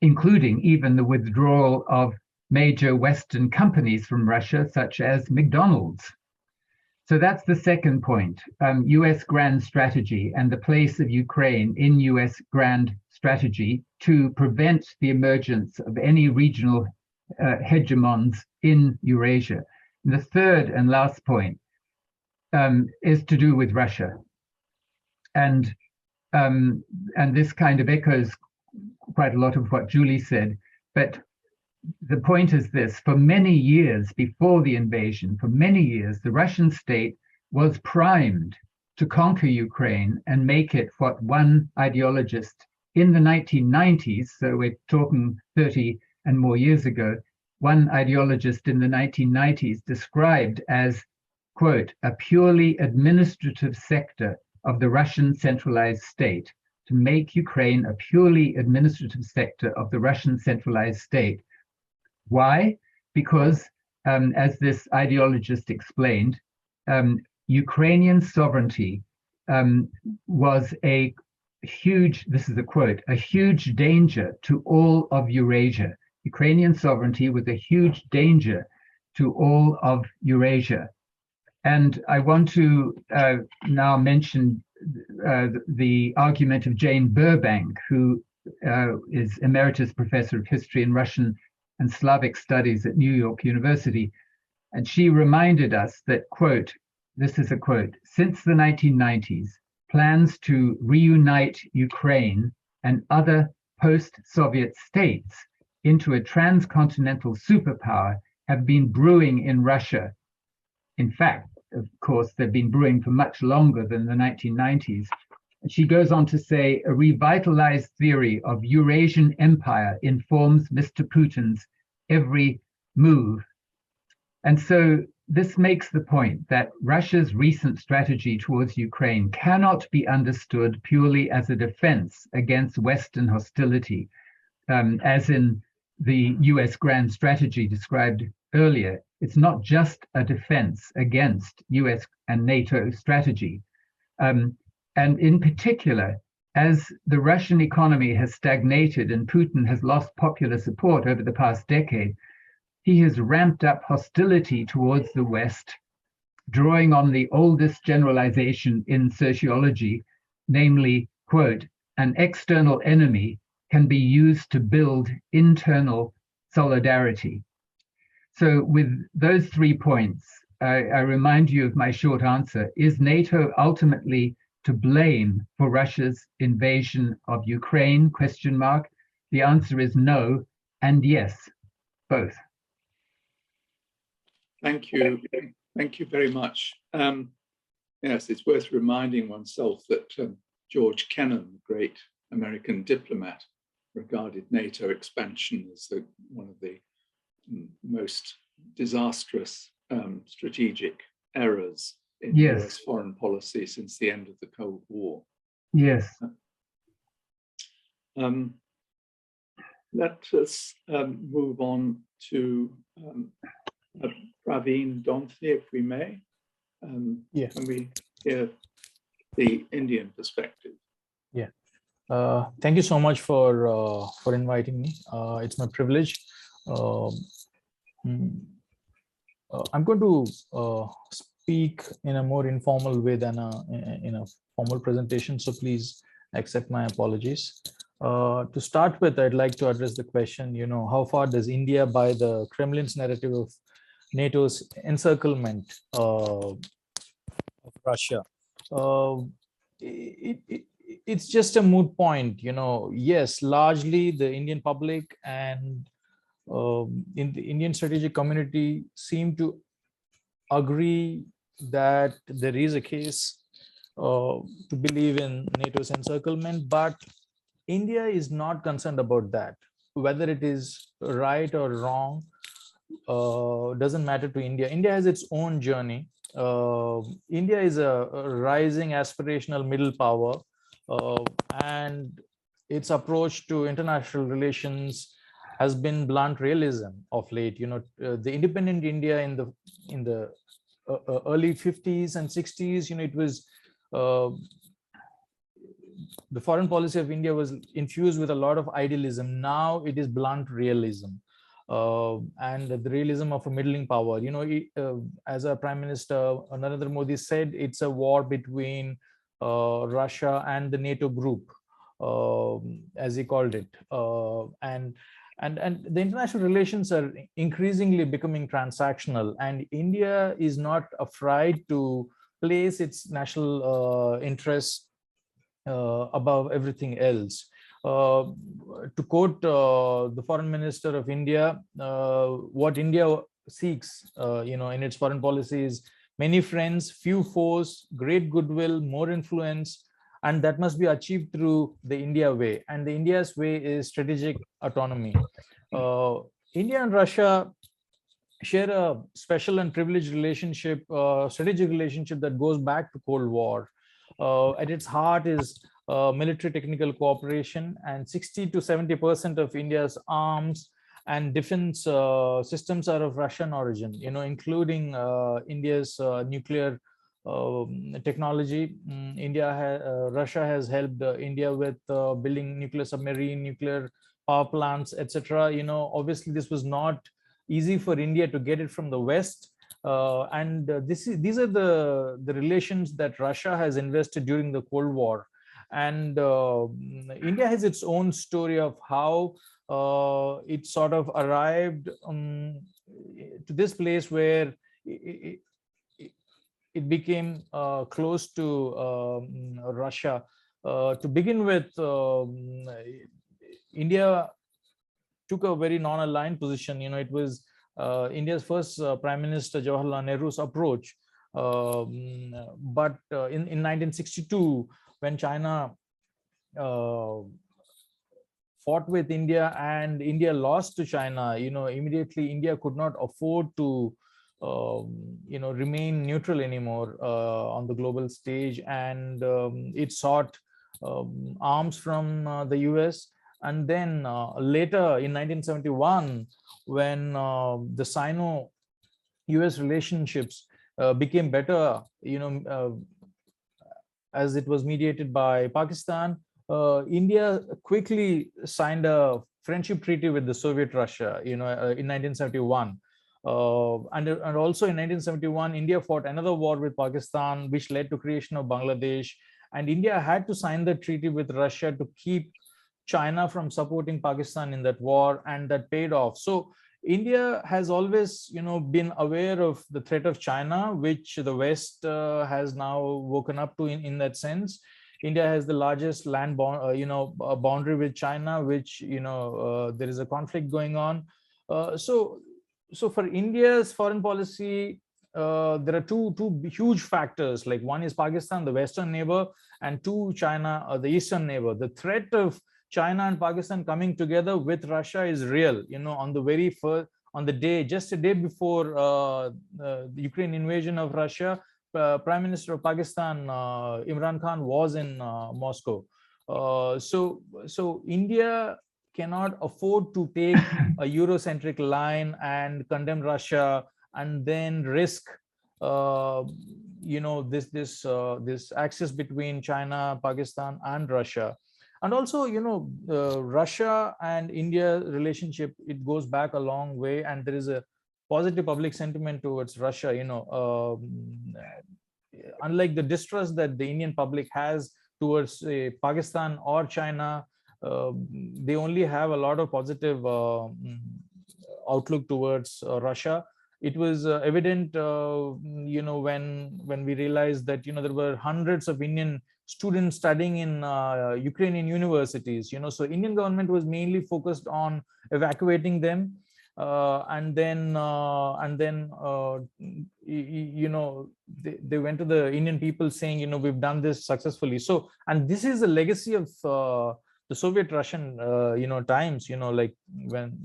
including even the withdrawal of major Western companies from Russia, such as McDonald's. So that's the second point, US grand strategy and the place of Ukraine in US grand strategy to prevent the emergence of any regional hegemons in Eurasia. And the third and last point is to do with Russia. And this kind of echoes quite a lot of what Julie said, but the point is this: for many years before the invasion, for many years, the Russian state was primed to conquer Ukraine and make it what one ideologist in the 1990s, so we're talking 30 and more years ago, one ideologist in the 1990s described as, quote, "a purely administrative sector of the Russian centralized state," to make Ukraine a purely administrative sector of the Russian centralized state. Why? Because, as this ideologist explained, Ukrainian sovereignty was a huge, this is a quote, "a huge danger to all of Eurasia." Ukrainian sovereignty was a huge danger to all of Eurasia. And I want to now mention the argument of Jane Burbank, who is Emeritus Professor of History in Russian and Slavic Studies at New York University. And she reminded us that, quote, this is a quote, since the 1990s, plans to reunite Ukraine and other post-Soviet states into a transcontinental superpower have been brewing in Russia. In fact, of course, they've been brewing for much longer than the 1990s. And she goes on to say, a revitalized theory of Eurasian empire informs Mr. Putin's every move. And so this makes the point that Russia's recent strategy towards Ukraine cannot be understood purely as a defense against Western hostility, as in the US grand strategy described earlier. It's not just a defense against US and NATO strategy. And in particular, as the Russian economy has stagnated and Putin has lost popular support over the past decade, he has ramped up hostility towards the West, drawing on the oldest generalization in sociology, namely, quote, an external enemy can be used to build internal solidarity. So with those 3 points, I remind you of my short answer. Is NATO ultimately to blame for Russia's invasion of Ukraine, question mark? The answer is no and yes, both. Thank you. Thank you very much. Yes, it's worth reminding oneself that George Kennan, the great American diplomat, regarded NATO expansion as one of the most disastrous strategic errors in US foreign policy since the end of the Cold War. Yes. Let us move on to Praveen Donthi, if we may. Yeah. Can we hear the Indian perspective? Yeah. Thank you so much for inviting me. It's my privilege. I'm going to speak in a more informal way than in a formal presentation, so please accept my apologies. To start with, I'd like to address the question, how far does India buy the Kremlin's narrative of NATO's encirclement of Russia? It's just a moot point, Yes, largely the Indian public and in the Indian strategic community seem to agree that there is a case to believe in NATO's encirclement, but India is not concerned about that. Whether it is right or wrong doesn't matter to India. India has its own journey. India is a rising aspirational middle power, and its approach to international relations has been blunt realism of late. The independent India in the early 50s and 60s, it was the foreign policy of India was infused with a lot of idealism. Now it is blunt realism, and the realism of a middling power. As a Prime Minister Narendra Modi said, it's a war between Russia and the NATO group, as he called it, and the international relations are increasingly becoming transactional, and India is not afraid to place its national interests above everything else. To quote the foreign minister of India, what India seeks, in its foreign policy is many friends, few foes, great goodwill, more influence, and that must be achieved through the India way. And the India's way is strategic autonomy. India and Russia share a special and privileged relationship, strategic relationship that goes back to Cold War. At its heart is military technical cooperation, and 60 to 70% of India's arms and defense systems are of Russian origin, including India's nuclear technology. Russia has helped India with building nuclear submarine, nuclear power plants, etc. Obviously this was not easy for India to get it from the West, These are the relations that Russia has invested during the Cold War. And India has its own story of how it sort of arrived to this place where it became close to Russia. To begin with, India took a very non-aligned position. It was India's first Prime Minister Jawaharlal Nehru's approach. But in 1962, when China fought with India and India lost to China, immediately India could not afford to remain neutral anymore on the global stage, and it sought arms from the US. And then later in 1971, when the Sino-US relationships became better, as it was mediated by Pakistan, India quickly signed a friendship treaty with the Soviet Russia, in 1971. And also in 1971, India fought another war with Pakistan, which led to creation of Bangladesh. And India had to sign the treaty with Russia to keep China from supporting Pakistan in that war, and that paid off. So India has always, been aware of the threat of China, which the West has now woken up to in that sense. India has the largest land boundary with China, which, there is a conflict going on. So for India's foreign policy, there are two huge factors. Like, one is Pakistan, the Western neighbor, and two, China, the Eastern neighbor. The threat of China and Pakistan coming together with Russia is real. On the very first, just a day before the Ukraine invasion of Russia, Prime Minister of Pakistan, Imran Khan, was in Moscow. So India cannot afford to take a Eurocentric line and condemn Russia and then risk this axis between China, Pakistan, and Russia. And also, Russia and India relationship, it goes back a long way, and there is a positive public sentiment towards Russia. Unlike the distrust that the Indian public has towards Pakistan or China, they only have a lot of positive outlook towards Russia. It was evident, when we realized that, there were hundreds of Indian students studying in Ukrainian universities. So Indian government was mainly focused on evacuating them, and then they went to the Indian people saying, we've done this successfully. So, and this is a legacy of the Soviet Russian times, like when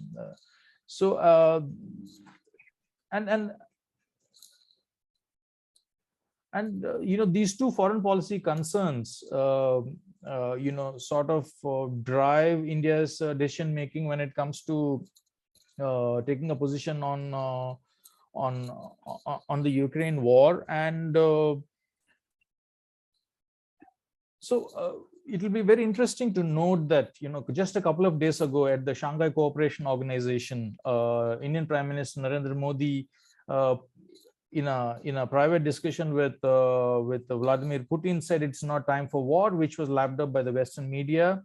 these two foreign policy concerns sort of drive India's decision making when it comes to taking a position on the Ukraine war. And it will be very interesting to note that, just a couple of days ago at the Shanghai Cooperation Organization, Indian Prime Minister Narendra Modi, in a private discussion with Vladimir Putin, said it's not time for war, which was lapped up by the Western media.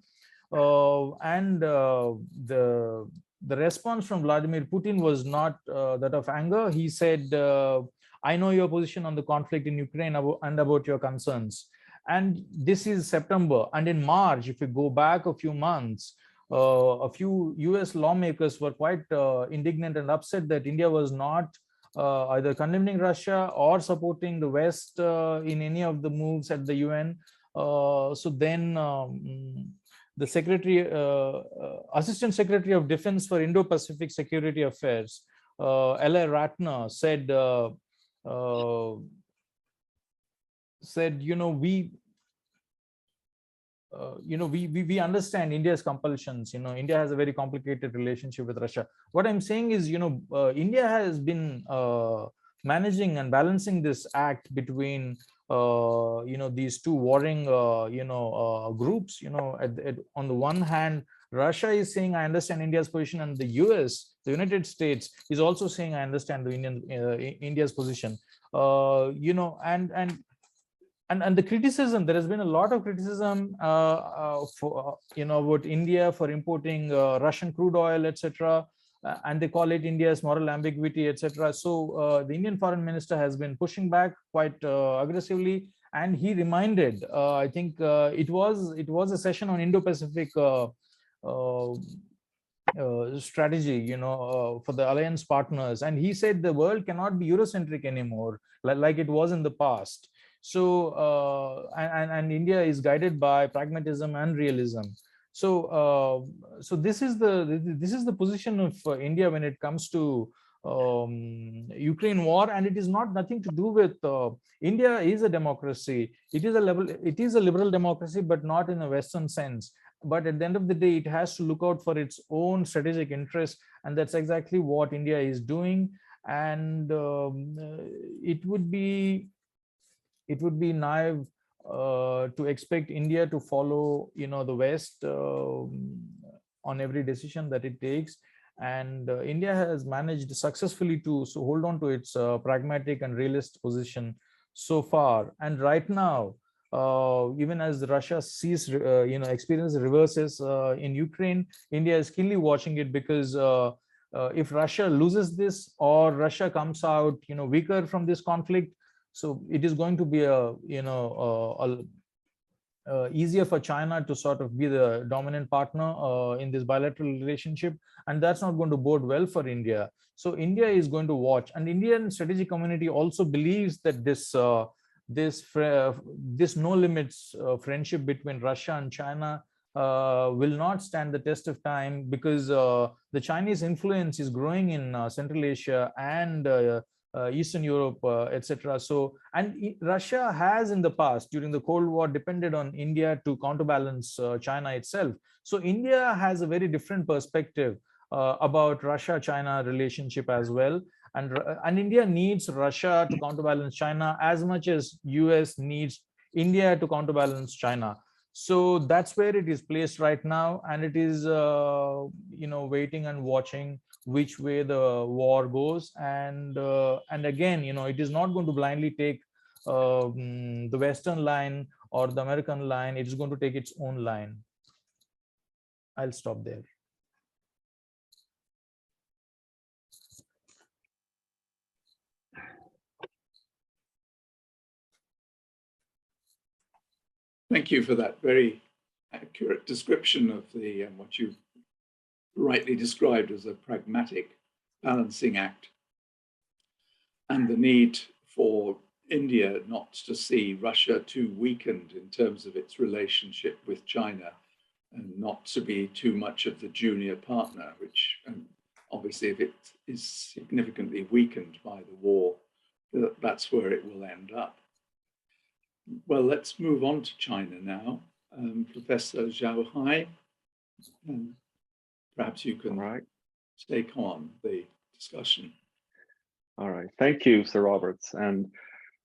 The response from Vladimir Putin was not that of anger. He said, I know your position on the conflict in Ukraine and about your concerns. And this is September. And in March, if you go back a few months, a few US lawmakers were quite indignant and upset that India was not either condemning Russia or supporting the West in any of the moves at the UN. So then the Assistant Secretary of Defense for Indo-Pacific Security Affairs, L.A. Ratner, said, we understand India's compulsions. India has a very complicated relationship with Russia. What I'm saying is, India has been managing and balancing this act between these two warring groups. On the one hand, Russia is saying, I understand India's position, and the US, the United States, is also saying, I understand the India's position. And the criticism, there has been a lot of criticism for about India for importing Russian crude oil, etc. And they call it India's moral ambiguity, etc. So the Indian foreign minister has been pushing back quite aggressively, and he reminded, I think it was a session on Indo-Pacific strategy, for the alliance partners, and he said the world cannot be Eurocentric anymore, like it was in the past. So and India is guided by pragmatism and realism. So so this is the position of India when it comes to Ukraine war, and it is nothing to do with India is a democracy. It is a liberal democracy, but not in a Western sense. But at the end of the day, it has to look out for its own strategic interests, and that's exactly what India is doing. And it would be naive to expect India to follow, the West on every decision that it takes. And India has managed successfully to hold on to its pragmatic and realist position so far. And right now, even as Russia sees, experience reverses in Ukraine, India is keenly watching it, because if Russia loses this, or Russia comes out, weaker from this conflict, so it is going to be easier for China to sort of be the dominant partner in this bilateral relationship, and that's not going to bode well for India. So India is going to watch, and Indian strategic community also believes that this no limits friendship between Russia and China will not stand the test of time, because the Chinese influence is growing in Central Asia and Eastern Europe, etc. So, and Russia has in the past, during the Cold War, depended on India to counterbalance China itself. So India has a very different perspective about Russia-China relationship as well. And India needs Russia to counterbalance China as much as US needs India to counterbalance China. So that's where it is placed right now, and it is waiting and watching which way the war goes. And again, it is not going to blindly take the Western line or the American line. It is going to take its own line. I'll stop there. Thank you for that very accurate description of the what you rightly described as a pragmatic balancing act, and the need for India not to see Russia too weakened in terms of its relationship with China, and not to be too much of the junior partner, which obviously if it is significantly weakened by the war, that's where it will end up. Well, let's move on to China now. Professor Zhao Hai, perhaps you can take on the discussion. All right. Thank you, Sir Roberts. And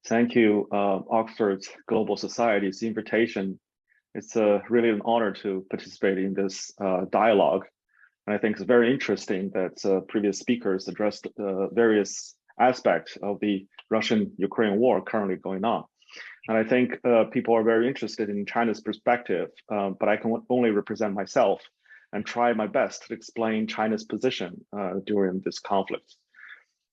thank you, Oxford Global Society's invitation. It's really an honor to participate in this dialogue. And I think it's very interesting that previous speakers addressed various aspects of the Russian-Ukraine war currently going on. And I think people are very interested in China's perspective, but I can only represent myself and try my best to explain China's position during this conflict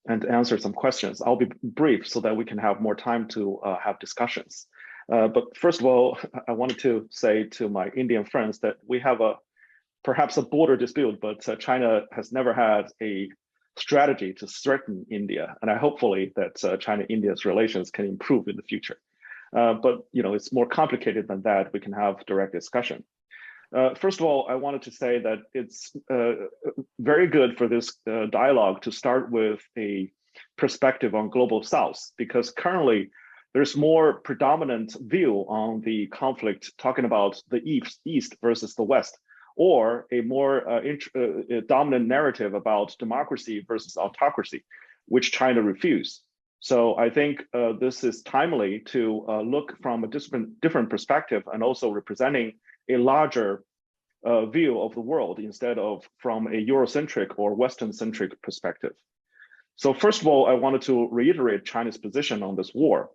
and answer some questions. I'll be brief so that we can have more time to have discussions. But first of all, I wanted to say to my Indian friends that we have perhaps a border dispute, but China has never had a strategy to threaten India. And hopefully that China-India's relations can improve in the future. But it's more complicated than that. We can have direct discussion. First of all, I wanted to say that it's very good for this dialogue to start with a perspective on Global South, because currently there's more predominant view on the conflict talking about the East versus the West, or a more dominant narrative about democracy versus autocracy, which China refused. So I think this is timely to look from a different perspective, and also representing a larger view of the world instead of from a Eurocentric or Western-centric perspective. So first of all, I wanted to reiterate China's position on this war.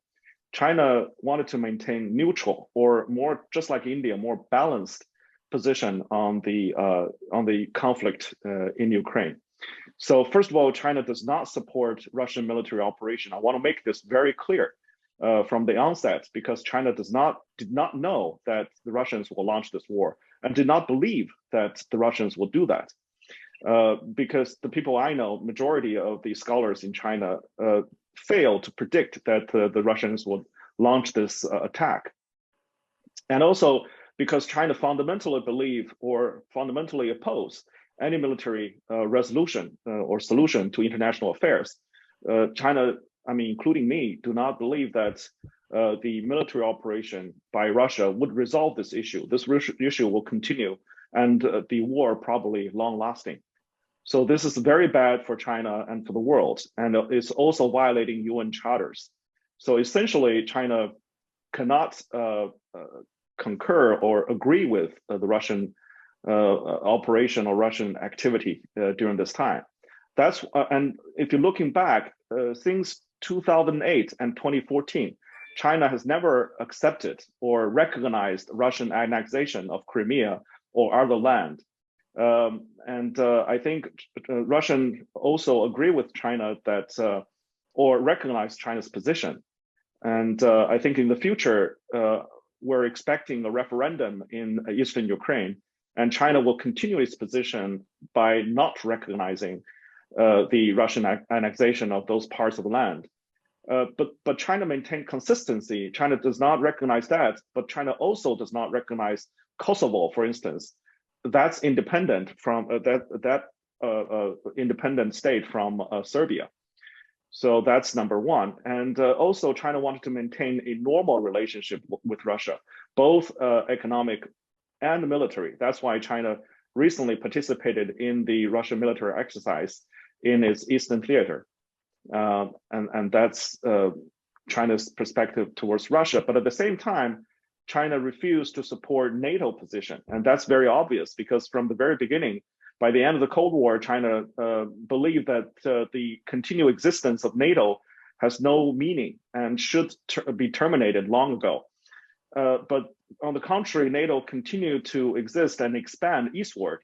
China wanted to maintain neutral, or more just like India, more balanced position on the conflict in Ukraine. So first of all, China does not support Russian military operation. I want to make this very clear from the onset, because China did not know that the Russians will launch this war, and did not believe that the Russians will do that. Because the people I know, majority of the scholars in China fail to predict that the Russians would launch this attack. And also because China fundamentally believe or fundamentally oppose any military resolution or solution to international affairs. China, I mean, including me, do not believe that the military operation by Russia would resolve this issue. This issue will continue, and the war probably long lasting. So this is very bad for China and for the world, and it's also violating UN charters. So essentially, China cannot concur or agree with the Russian operation or Russian activity during this time. That's and if you're looking back, since 2008 and 2014, China has never accepted or recognized Russian annexation of Crimea or other land. I think Russian also agree with China that, or recognize China's position. And I think in the future, we're expecting a referendum in eastern Ukraine, and China will continue its position by not recognizing the Russian annexation of those parts of the land. But China maintained consistency. China does not recognize that, but China also does not recognize Kosovo, for instance. That's independent from independent state from Serbia. So that's number one. And also China wanted to maintain a normal relationship with Russia, both economic and military. That's why China recently participated in the Russian military exercise in its Eastern Theater. And that's China's perspective towards Russia. But at the same time, China refused to support NATO position. And that's very obvious, because from the very beginning, by the end of the Cold War, China believed that the continued existence of NATO has no meaning and should be terminated long ago. But on the contrary, NATO continued to exist and expand eastward.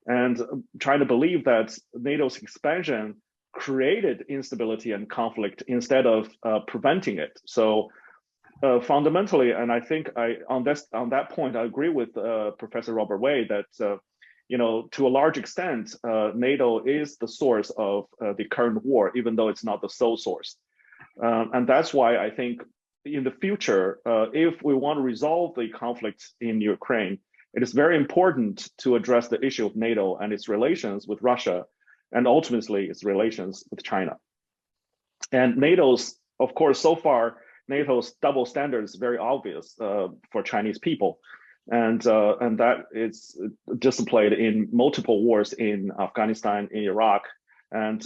And China believed that NATO's expansion created instability and conflict instead of preventing it. So fundamentally, and I think on that point, I agree with Professor Robert Wei that to a large extent, NATO is the source of the current war, even though it's not the sole source. And that's why I think in the future, if we want to resolve the conflict in Ukraine, it is very important to address the issue of NATO and its relations with Russia, and ultimately its relations with China. And NATO's, of course, so far, NATO's double standard is very obvious for Chinese people. And that is displayed in multiple wars in Afghanistan, in Iraq, and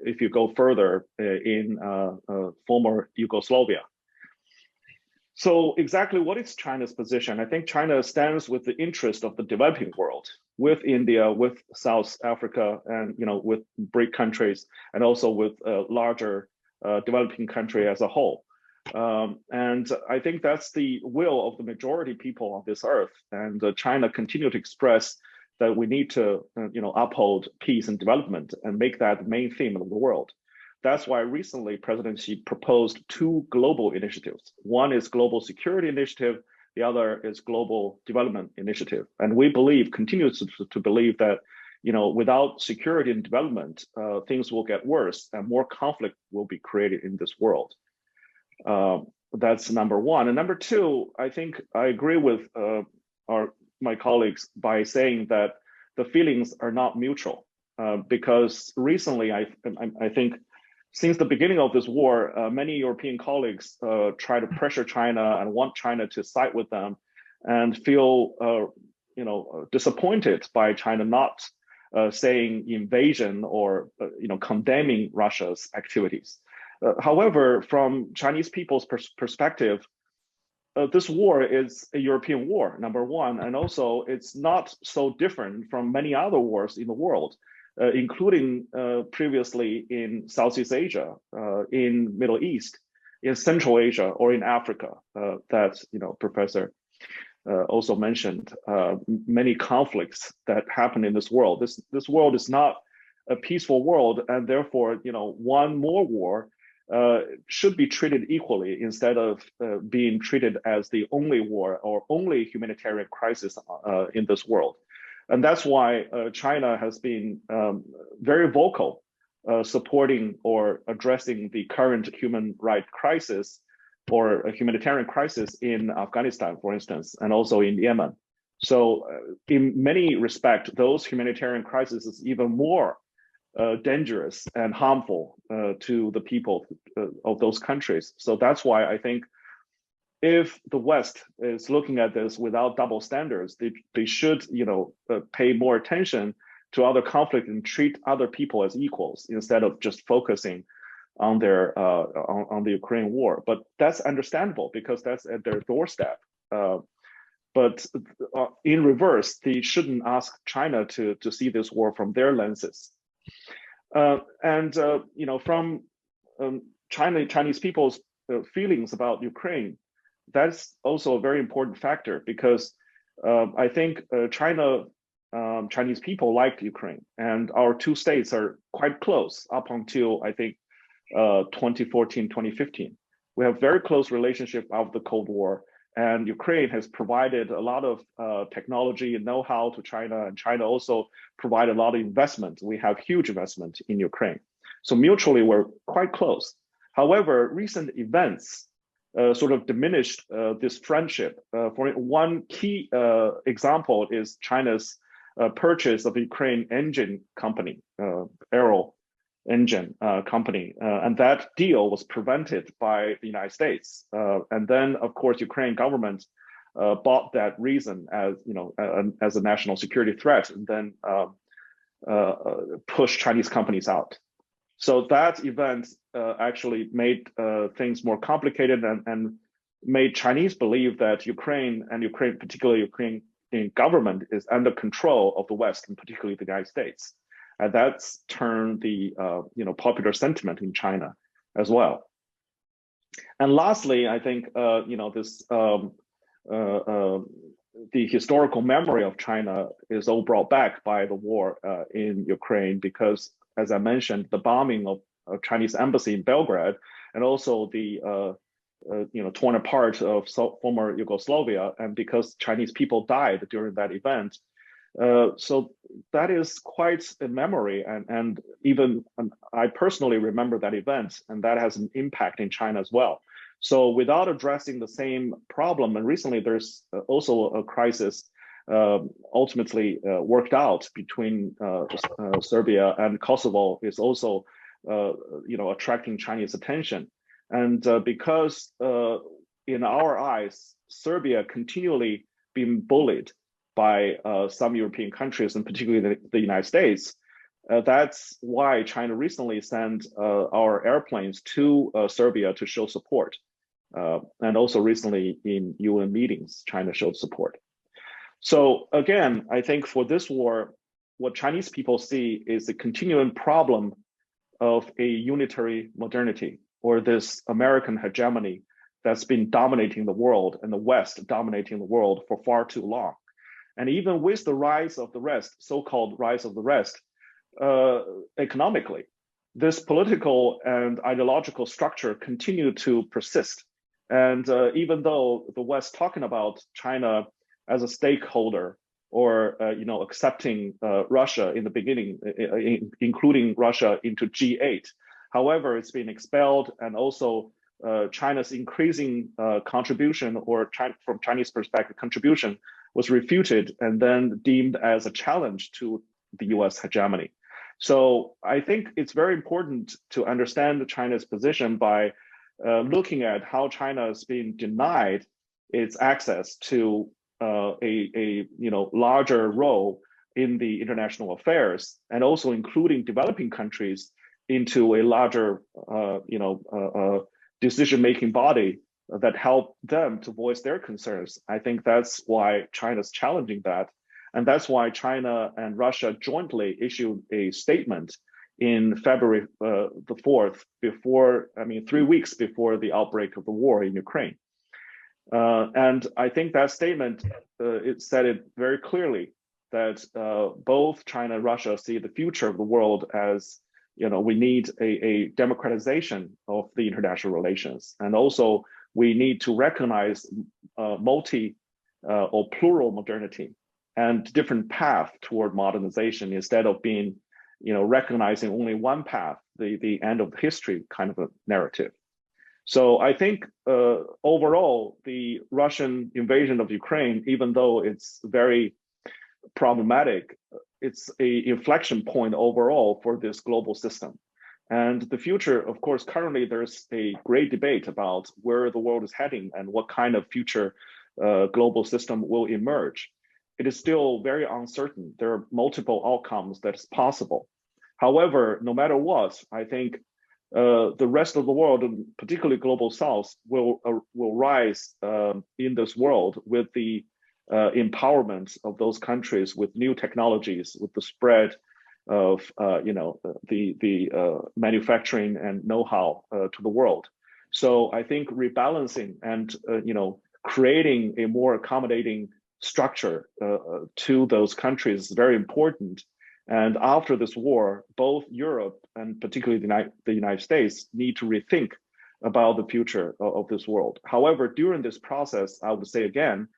if you go further, in former Yugoslavia. So exactly what is China's position? I think China stands with the interest of the developing world, with India, with South Africa, and with BRIC countries, and also with a larger developing country as a whole. And I think that's the will of the majority people on this earth. And China continue to express that we need to, uphold peace and development and make that the main theme of the world. That's why recently President Xi proposed two global initiatives. One is Global Security Initiative. The other is Global Development Initiative. And we continue to believe that, without security and development, things will get worse and more conflict will be created in this world. That's number one. And number two, I think I agree with my colleagues by saying that the feelings are not mutual, because recently I think since the beginning of this war, many European colleagues try to pressure China and want China to side with them, and feel disappointed by China not saying invasion or condemning Russia's activities. However, from Chinese people's perspective, this war is a European war, number one, and also it's not so different from many other wars in the world, including previously in Southeast Asia, in Middle East, in Central Asia, or in Africa. That Professor also mentioned many conflicts that happen in this world. This world is not a peaceful world, and therefore, one more war should be treated equally instead of being treated as the only war or only humanitarian crisis in this world. And that's why China has been very vocal supporting or addressing the current human rights crisis or a humanitarian crisis in Afghanistan, for instance, and also in Yemen. So in many respects, those humanitarian crises is even more dangerous and harmful to the people of those countries. So that's why I think if the West is looking at this without double standards, they should pay more attention to other conflict and treat other people as equals instead of just focusing on their on the Ukraine war. But that's understandable because that's at their doorstep. But in reverse, they shouldn't ask China to see this war from their lenses. From Chinese people's feelings about Ukraine, that's also a very important factor because I think Chinese people liked Ukraine, and our two states are quite close up until I think 2014, 2015. We have very close relationship of the Cold War, and Ukraine has provided a lot of technology and know-how to China, and China also provided a lot of investment. We have huge investment in Ukraine. So mutually, we're quite close. However, recent events sort of diminished this friendship. For one key example is China's purchase of Ukraine engine company, Aero engine company, and that deal was prevented by the United States. And then, of course, Ukraine government bought that reason as a national security threat, and then pushed Chinese companies out. So that event actually made things more complicated and made Chinese believe that Ukraine, particularly Ukraine government, is under control of the West, and particularly the United States. And that's turned the popular sentiment in China as well. And lastly, I think the historical memory of China is all brought back by the war in Ukraine, because, as I mentioned, the bombing of Chinese embassy in Belgrade, and also the torn apart of former Yugoslavia, and because Chinese people died during that event. So that is quite a memory, and even I personally remember that event, and that has an impact in China as well. So without addressing the same problem, and recently there's also a crisis ultimately worked out between Serbia and Kosovo, is also attracting Chinese attention. And because in our eyes, Serbia continually been bullied by some European countries, and particularly the United States. That's why China recently sent our airplanes to Serbia to show support. And also recently in UN meetings, China showed support. So again, I think for this war, what Chinese people see is the continuing problem of a unitary modernity, or this American hegemony that's been dominating the world, and the West dominating the world for far too long. And even with the rise of the rest, so-called rise of the rest, economically, this political and ideological structure continue to persist. And even though the West talking about China as a stakeholder, or accepting Russia in the beginning, including Russia into G8, however, it's been expelled, and also China's increasing contribution, or from Chinese perspective, contribution, was refuted and then deemed as a challenge to the US hegemony. So I think it's very important to understand China's position by looking at how China has been denied its access to a larger role in the international affairs, and also including developing countries into a larger decision-making body that help them to voice their concerns. I think that's why China's challenging that. And that's why China and Russia jointly issued a statement in February the 4th, 3 weeks before the outbreak of the war in Ukraine. And I think that statement, it said it very clearly that both China and Russia see the future of the world as, we need a democratization of the international relations. And also we need to recognize multi or plural modernity and different path toward modernization instead of being, recognizing only one path, the end of history kind of a narrative. So I think overall, the Russian invasion of Ukraine, even though it's very problematic, it's an inflection point overall for this global system. And the future, of course, currently there's a great debate about where the world is heading and what kind of future global system will emerge. It is still very uncertain. There are multiple outcomes that is possible. However, no matter what, I think the rest of the world, and particularly global South, will rise in this world with the empowerment of those countries with new technologies, with the spread of the manufacturing and know-how to the world. So I think rebalancing and creating a more accommodating structure to those countries is very important. And after this war, both Europe and particularly the United States need to rethink about the future of this world. However, during this process, I would say again,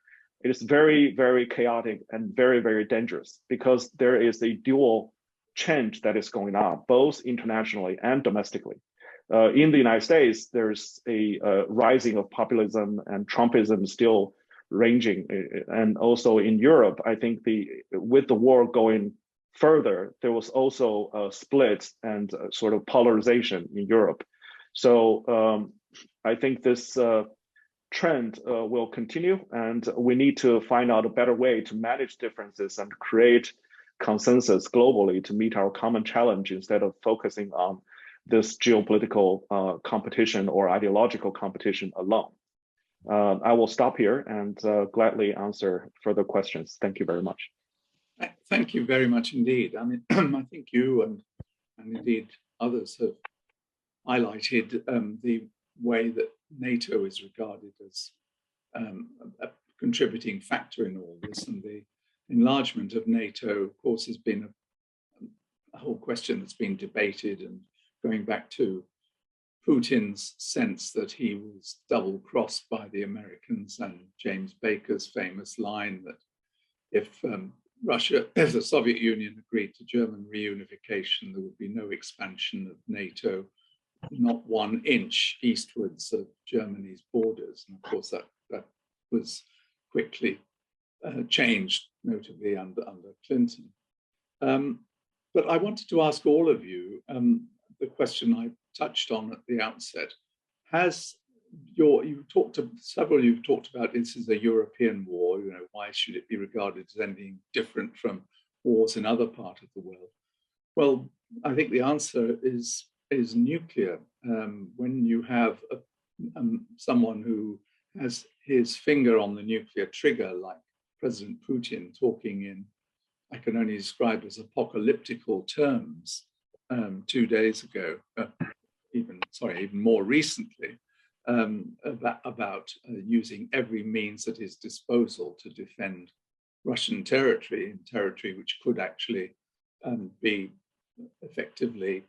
it is very, very chaotic and very, very dangerous because there is a dual change that is going on, both internationally and domestically. In the United States, there's a rising of populism and Trumpism still ranging. And also in Europe, I think with the war going further, there was also a split and sort of polarization in Europe. So I think this trend will continue, and we need to find out a better way to manage differences and create consensus globally to meet our common challenge instead of focusing on this geopolitical competition or ideological competition alone. I will stop here and gladly answer further questions. Thank you very much. Thank you very much indeed. I mean, I think you and indeed others have highlighted the way that NATO is regarded as a contributing factor in all this, and the enlargement of NATO, of course, has been a whole question that's been debated, and going back to Putin's sense that he was double-crossed by the Americans, and James Baker's famous line that if the Soviet Union agreed to German reunification, there would be no expansion of NATO, not 1 inch eastwards of Germany's borders. And of course, that was quickly changed, notably under Clinton. But I wanted to ask all of you the question I touched on at the outset. You've talked about this as a European war, why should it be regarded as anything different from wars in other parts of the world? Well, I think the answer is nuclear. When you have someone who has his finger on the nuclear trigger, like President Putin, talking in, I can only describe as apocalyptical terms 2 days ago, even more recently, about using every means at his disposal to defend Russian territory which could actually be effectively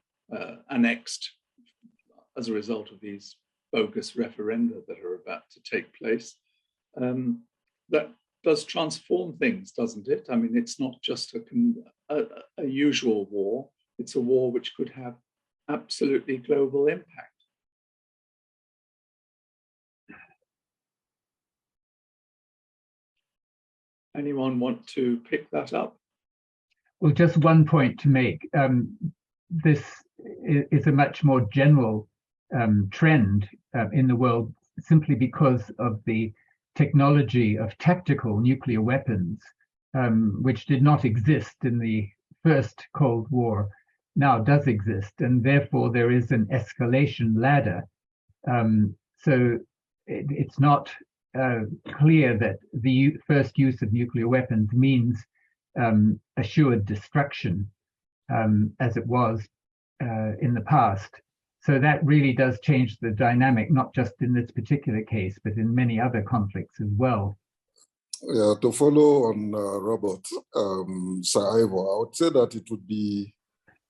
annexed as a result of these bogus referenda that are about to take place. That does transform things, doesn't it? I mean, it's not just a usual war, it's a war which could have absolutely global impact. Anyone want to pick that up? Well, just one point to make. This is a much more general trend in the world, simply because of the technology of tactical nuclear weapons, which did not exist in the first Cold War, now does exist, and therefore there is an escalation ladder. So it's not clear that the first use of nuclear weapons means assured destruction, as it was in the past. So that really does change the dynamic, not just in this particular case, but in many other conflicts as well. Yeah, to follow on Robert, Sir Ivor, I would say that it would be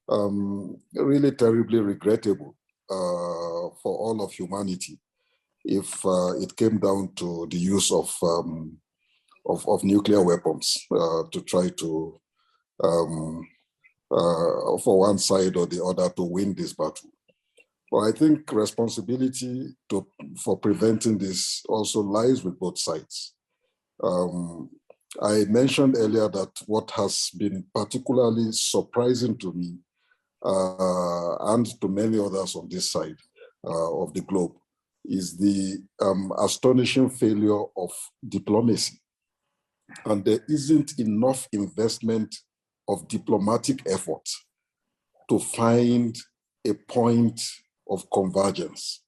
really terribly regrettable for all of humanity if it came down to the use of nuclear weapons to try to, for one side or the other, to win this battle. But I think responsibility for preventing this also lies with both sides. I mentioned earlier that what has been particularly surprising to me and to many others on this side of the globe is the astonishing failure of diplomacy. And there isn't enough investment of diplomatic effort to find a point of convergence,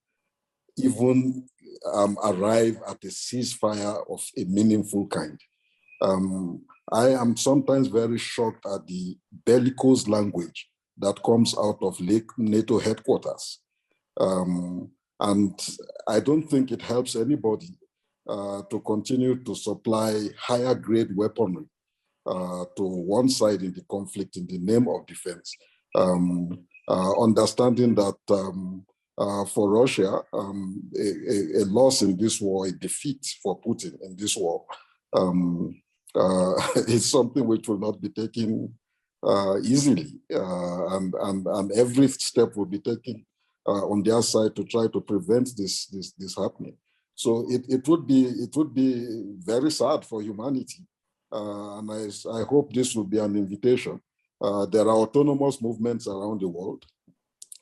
even arrive at a ceasefire of a meaningful kind. I am sometimes very shocked at the bellicose language that comes out of NATO headquarters. And I don't think it helps anybody to continue to supply higher grade weaponry to one side in the conflict in the name of defense, understanding that for Russia, a loss in this war, a defeat for Putin in this war, is something which will not be taken easily, and every step will be taken on their side to try to prevent this happening. So it would be very sad for humanity, and I hope this will be an invitation. There are autonomous movements around the world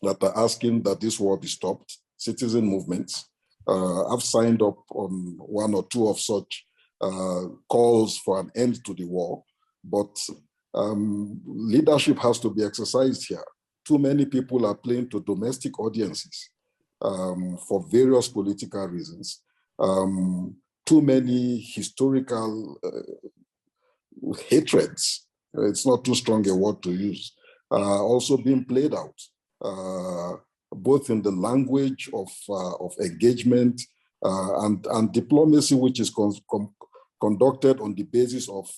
that are asking that this war be stopped. Citizen movements. I've signed up on one or two of such calls for an end to the war, but leadership has to be exercised here. Too many people are playing to domestic audiences for various political reasons. Too many historical hatreds, it's not too strong a word to use, also being played out, both in the language of engagement and diplomacy, which is conducted on the basis of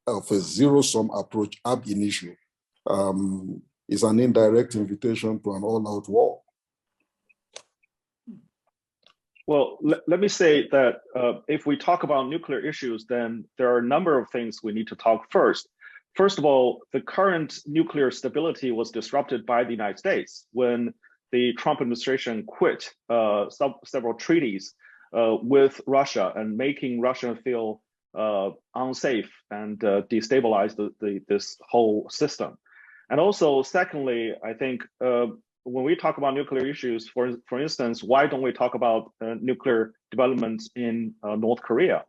a zero-sum approach ab initio, is an indirect invitation to an all-out war. Well, let me say that if we talk about nuclear issues, then there are a number of things we need to talk first. First of all, the current nuclear stability was disrupted by the United States when the Trump administration quit several treaties with Russia and making Russia feel unsafe and destabilize this whole system. And also, secondly, I think when we talk about nuclear issues, for instance, why don't we talk about nuclear developments in North Korea?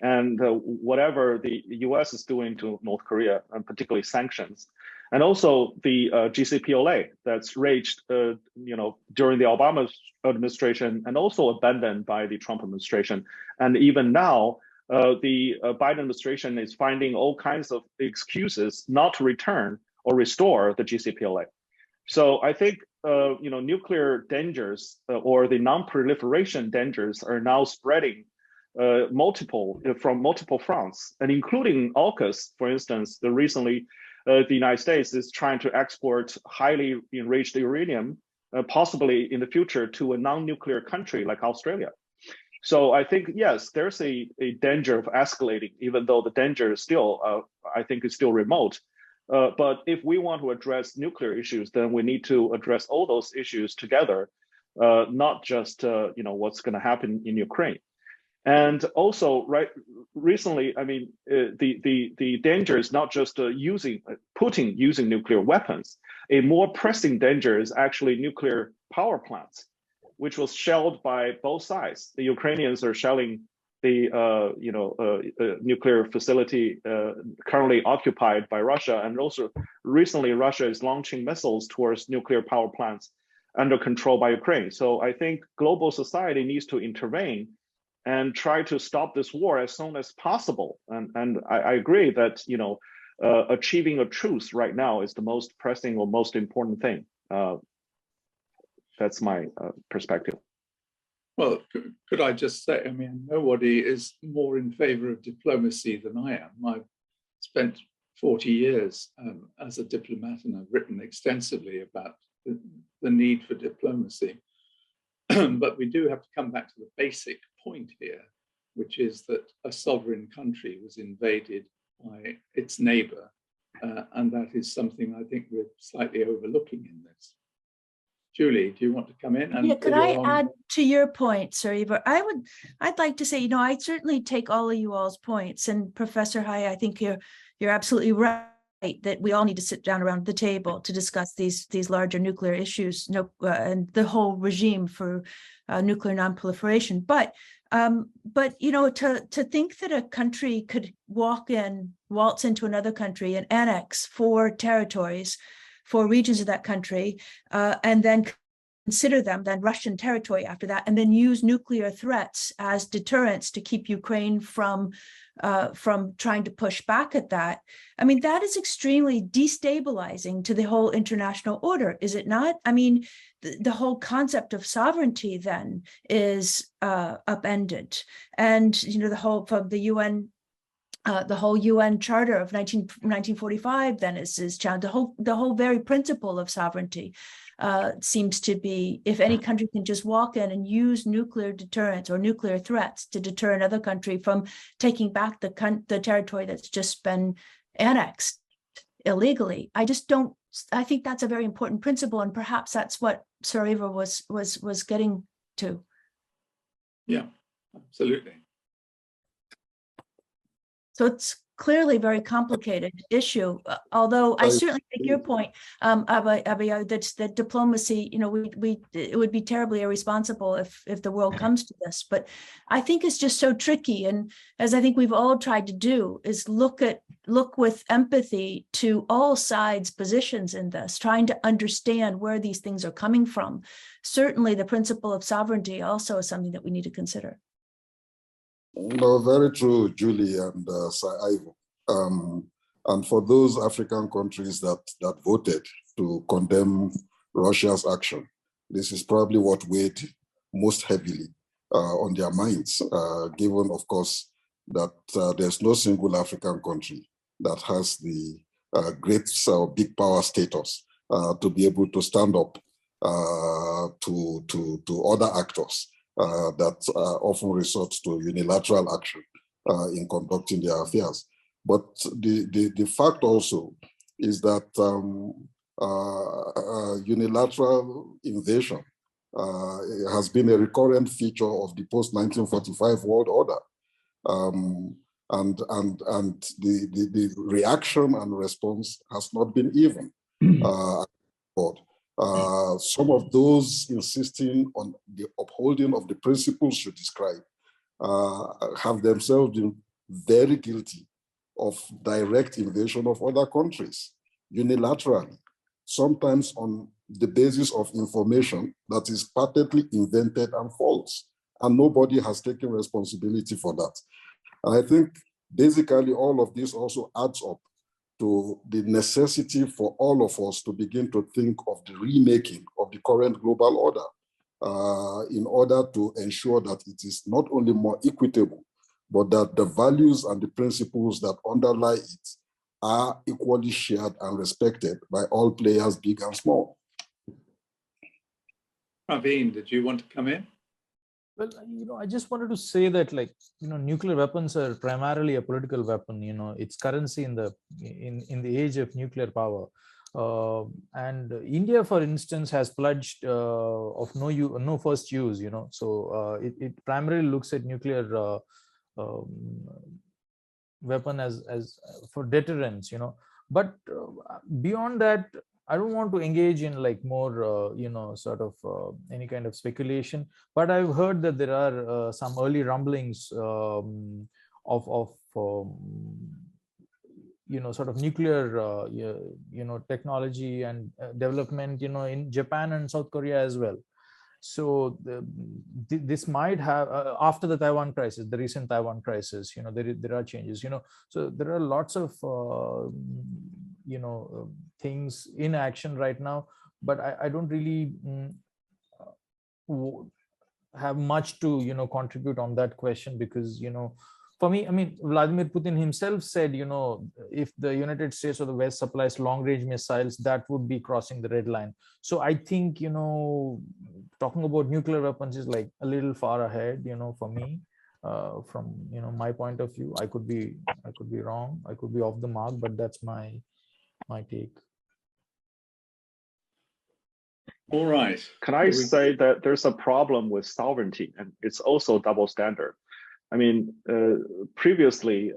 And whatever the US is doing to North Korea, and particularly sanctions, and also the GCPOA that's raged, during the Obama administration and also abandoned by the Trump administration. And even now, the Biden administration is finding all kinds of excuses not to return or restore the GCPOA. So I think nuclear dangers or the non-proliferation dangers are now spreading from multiple fronts, and including AUKUS, for instance. Recently, the United States is trying to export highly enriched uranium, possibly in the future, to a non-nuclear country like Australia. So I think, yes, there's a danger of escalating, even though the danger is still, I think, is still remote. But if we want to address nuclear issues, then we need to address all those issues together, not just what's going to happen in Ukraine. And also, recently, I mean, the danger is not just Putin using nuclear weapons. A more pressing danger is actually nuclear power plants, which was shelled by both sides. The Ukrainians are shelling the nuclear facility currently occupied by Russia, and also recently Russia is launching missiles towards nuclear power plants under control by Ukraine. So I think global society needs to intervene and try to stop this war as soon as possible. And I agree that, you know, achieving a truce right now is the most pressing or most important thing. That's my perspective. Well, could I just say, I mean, nobody is more in favor of diplomacy than I am. I've spent 40 years as a diplomat, and I've written extensively about the need for diplomacy. But we do have to come back to the basic point here, which is that a sovereign country was invaded by its neighbor. And that is something I think we're slightly overlooking in this. Julie, do you want to come in? And yeah, could I add to your point, Sir Ivar? I'd like to say, you know, I certainly take all of you all's points, and Professor Hai, I think you're absolutely right that we all need to sit down around the table to discuss these larger nuclear issues, and the whole regime for nuclear nonproliferation. But you know, to think that a country could waltz into another country and annex 4 territories, 4 regions of that country, and then consider them then Russian territory after that, and then use nuclear threats as deterrents to keep Ukraine from trying to push back at that. I mean, that is extremely destabilizing to the whole international order, is it not? I mean, the whole concept of sovereignty then is upended, and you know, the whole from the UN. The whole UN Charter of 1945 then is challenged. The whole very principle of sovereignty seems to be, if any country can just walk in and use nuclear deterrence or nuclear threats to deter another country from taking back the territory that's just been annexed illegally. I think that's a very important principle, and perhaps that's what Sir Ivar was getting to. Yeah, absolutely. So it's clearly a very complicated issue, although I certainly take your point, Abhay, that diplomacy, you know, it would be terribly irresponsible if the world comes to this. But I think it's just so tricky. And as I think we've all tried to do, is look with empathy to all sides' positions in this, trying to understand where these things are coming from. Certainly the principle of sovereignty also is something that we need to consider. No, very true, Julie and Sir Ivo. And for those African countries that voted to condemn Russia's action, this is probably what weighed most heavily on their minds, given, of course, that there's no single African country that has the great big power status to be able to stand up to other actors that often resort to unilateral action in conducting their affairs. But the fact also is that unilateral invasion has been a recurrent feature of the post-1945 world order. And the reaction and response has not been even. Some of those insisting on the upholding of the principles you describe have themselves been very guilty of direct invasion of other countries unilaterally, sometimes on the basis of information that is patently invented and false, and nobody has taken responsibility for that. And I think basically all of this also adds up to the necessity for all of us to begin to think of the remaking of the current global order in order to ensure that it is not only more equitable, but that the values and the principles that underlie it are equally shared and respected by all players, big and small. Praveen, did you want to come in? Well, you know, I just wanted to say that, like, you know, nuclear weapons are primarily a political weapon. You know, it's currency in the age of nuclear power. And India, for instance, has pledged of no first use. You know, so it primarily looks at nuclear weapon as for deterrence. You know, but beyond that, I don't want to engage in like more, you know, sort of any kind of speculation, but I've heard that there are some early rumblings of sort of nuclear, technology and development, in Japan and South Korea as well. So this might have, after the Taiwan crisis, the recent Taiwan crisis, there are changes, so there are lots of, things in action right now, but I don't really have much to, contribute on that question, because, for me, I mean, Vladimir Putin himself said, if the United States or the West supplies long-range missiles, that would be crossing the red line. So I think, talking about nuclear weapons is like a little far ahead, for me, from, my point of view. I could be wrong, I could be off the mark, but that's my take. All right. Can I say that there's a problem with sovereignty, and it's also double standard? I mean, previously,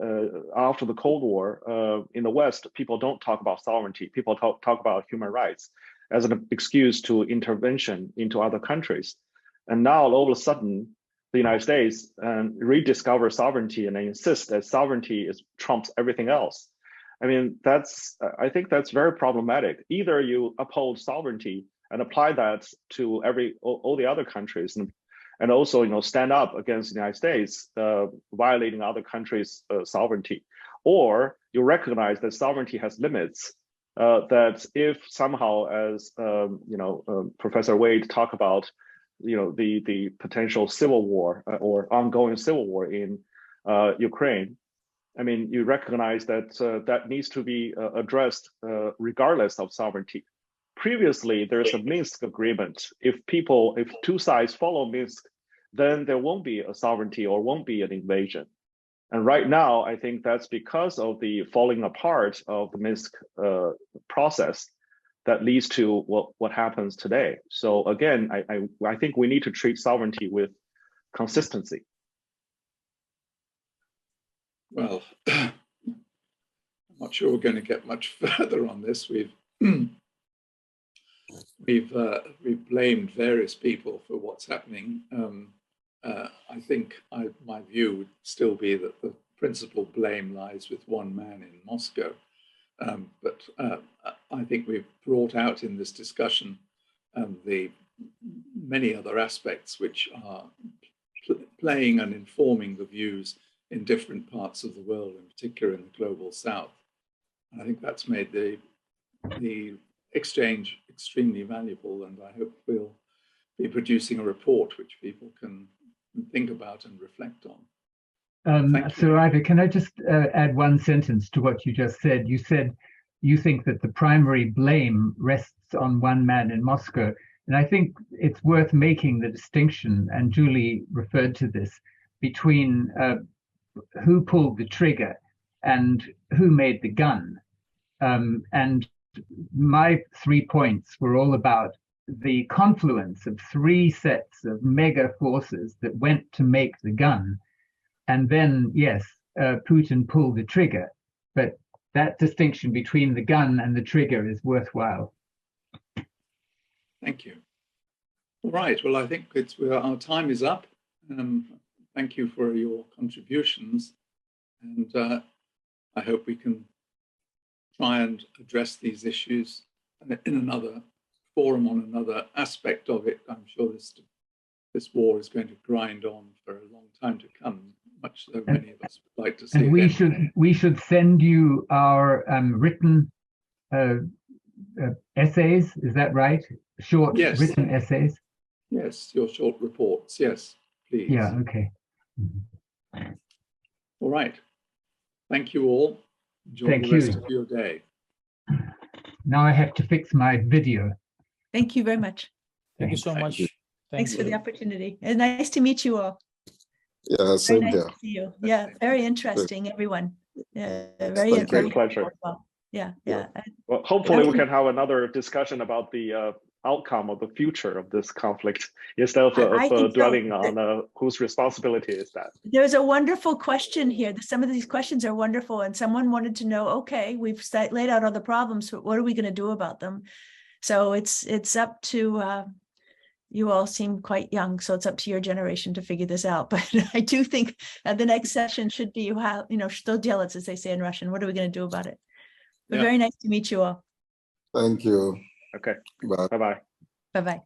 after the Cold War, in the West, people don't talk about sovereignty. People talk about human rights as an excuse to intervention into other countries. And now, all of a sudden, the United States rediscover sovereignty and insist that sovereignty trumps everything else. I mean, I think that's very problematic. Either you uphold sovereignty and apply that to all the other countries, and also, stand up against the United States violating other countries' sovereignty, or you recognize that sovereignty has limits. That if somehow, as Professor Wade talked about, the potential civil war or ongoing civil war in Ukraine, I mean, you recognize that that needs to be addressed regardless of sovereignty. Previously, there's a Minsk agreement. If two sides follow Minsk, then there won't be a sovereignty or won't be an invasion. And right now, I think that's because of the falling apart of the Minsk process that leads to what happens today. So again, I think we need to treat sovereignty with consistency. Well, I'm not sure we're going to get much further on this. We've blamed various people for what's happening. I think my view would still be that the principal blame lies with one man in Moscow. But I think we've brought out in this discussion the many other aspects which are playing and informing the views in different parts of the world, in particular in the global south. And I think that's made the exchange extremely valuable, and I hope we'll be producing a report which people can think about and reflect on. So Ivor, can I just add one sentence to what you just said? You said you think that the primary blame rests on one man in Moscow. And I think it's worth making the distinction, and Julie referred to this, between who pulled the trigger and who made the gun. And my 3 points were all about the confluence of three sets of mega forces that went to make the gun. And then, yes, Putin pulled the trigger, but that distinction between the gun and the trigger is worthwhile. Thank you. All right, well, I think our time is up. Thank you for your contributions. And I hope we can try and address these issues in another forum on another aspect of it. I'm sure this war is going to grind on for a long time to come, much so many of us would like to see. And we should send you our written essays. Is that right? Short written essays. Yes, your short reports. Yes, please. Yeah. Okay. All right. Thank you all. Enjoy the rest of your day. Now I have to fix my video. Thank you very much. Thank you so much. Thanks for the opportunity. And nice to meet you all. Yeah, same very nice here. To see you. Yeah, very interesting, everyone. Yeah, very pleasure. Well. Yeah. Well, hopefully we can have another discussion about the outcome of the future of this conflict instead of dwelling on whose responsibility is that. There's a wonderful question here. Some of these questions are wonderful, and someone wanted to know, okay, we've laid out all the problems, but what are we going to do about them? So it's up to you all seem quite young, so it's up to your generation to figure this out. But I do think the next session should be, что делать, as they say in Russian. What are we going to do about it? But Yeah. very nice to meet you all. Thank you. Okay. Bye. Bye-bye. Bye-bye.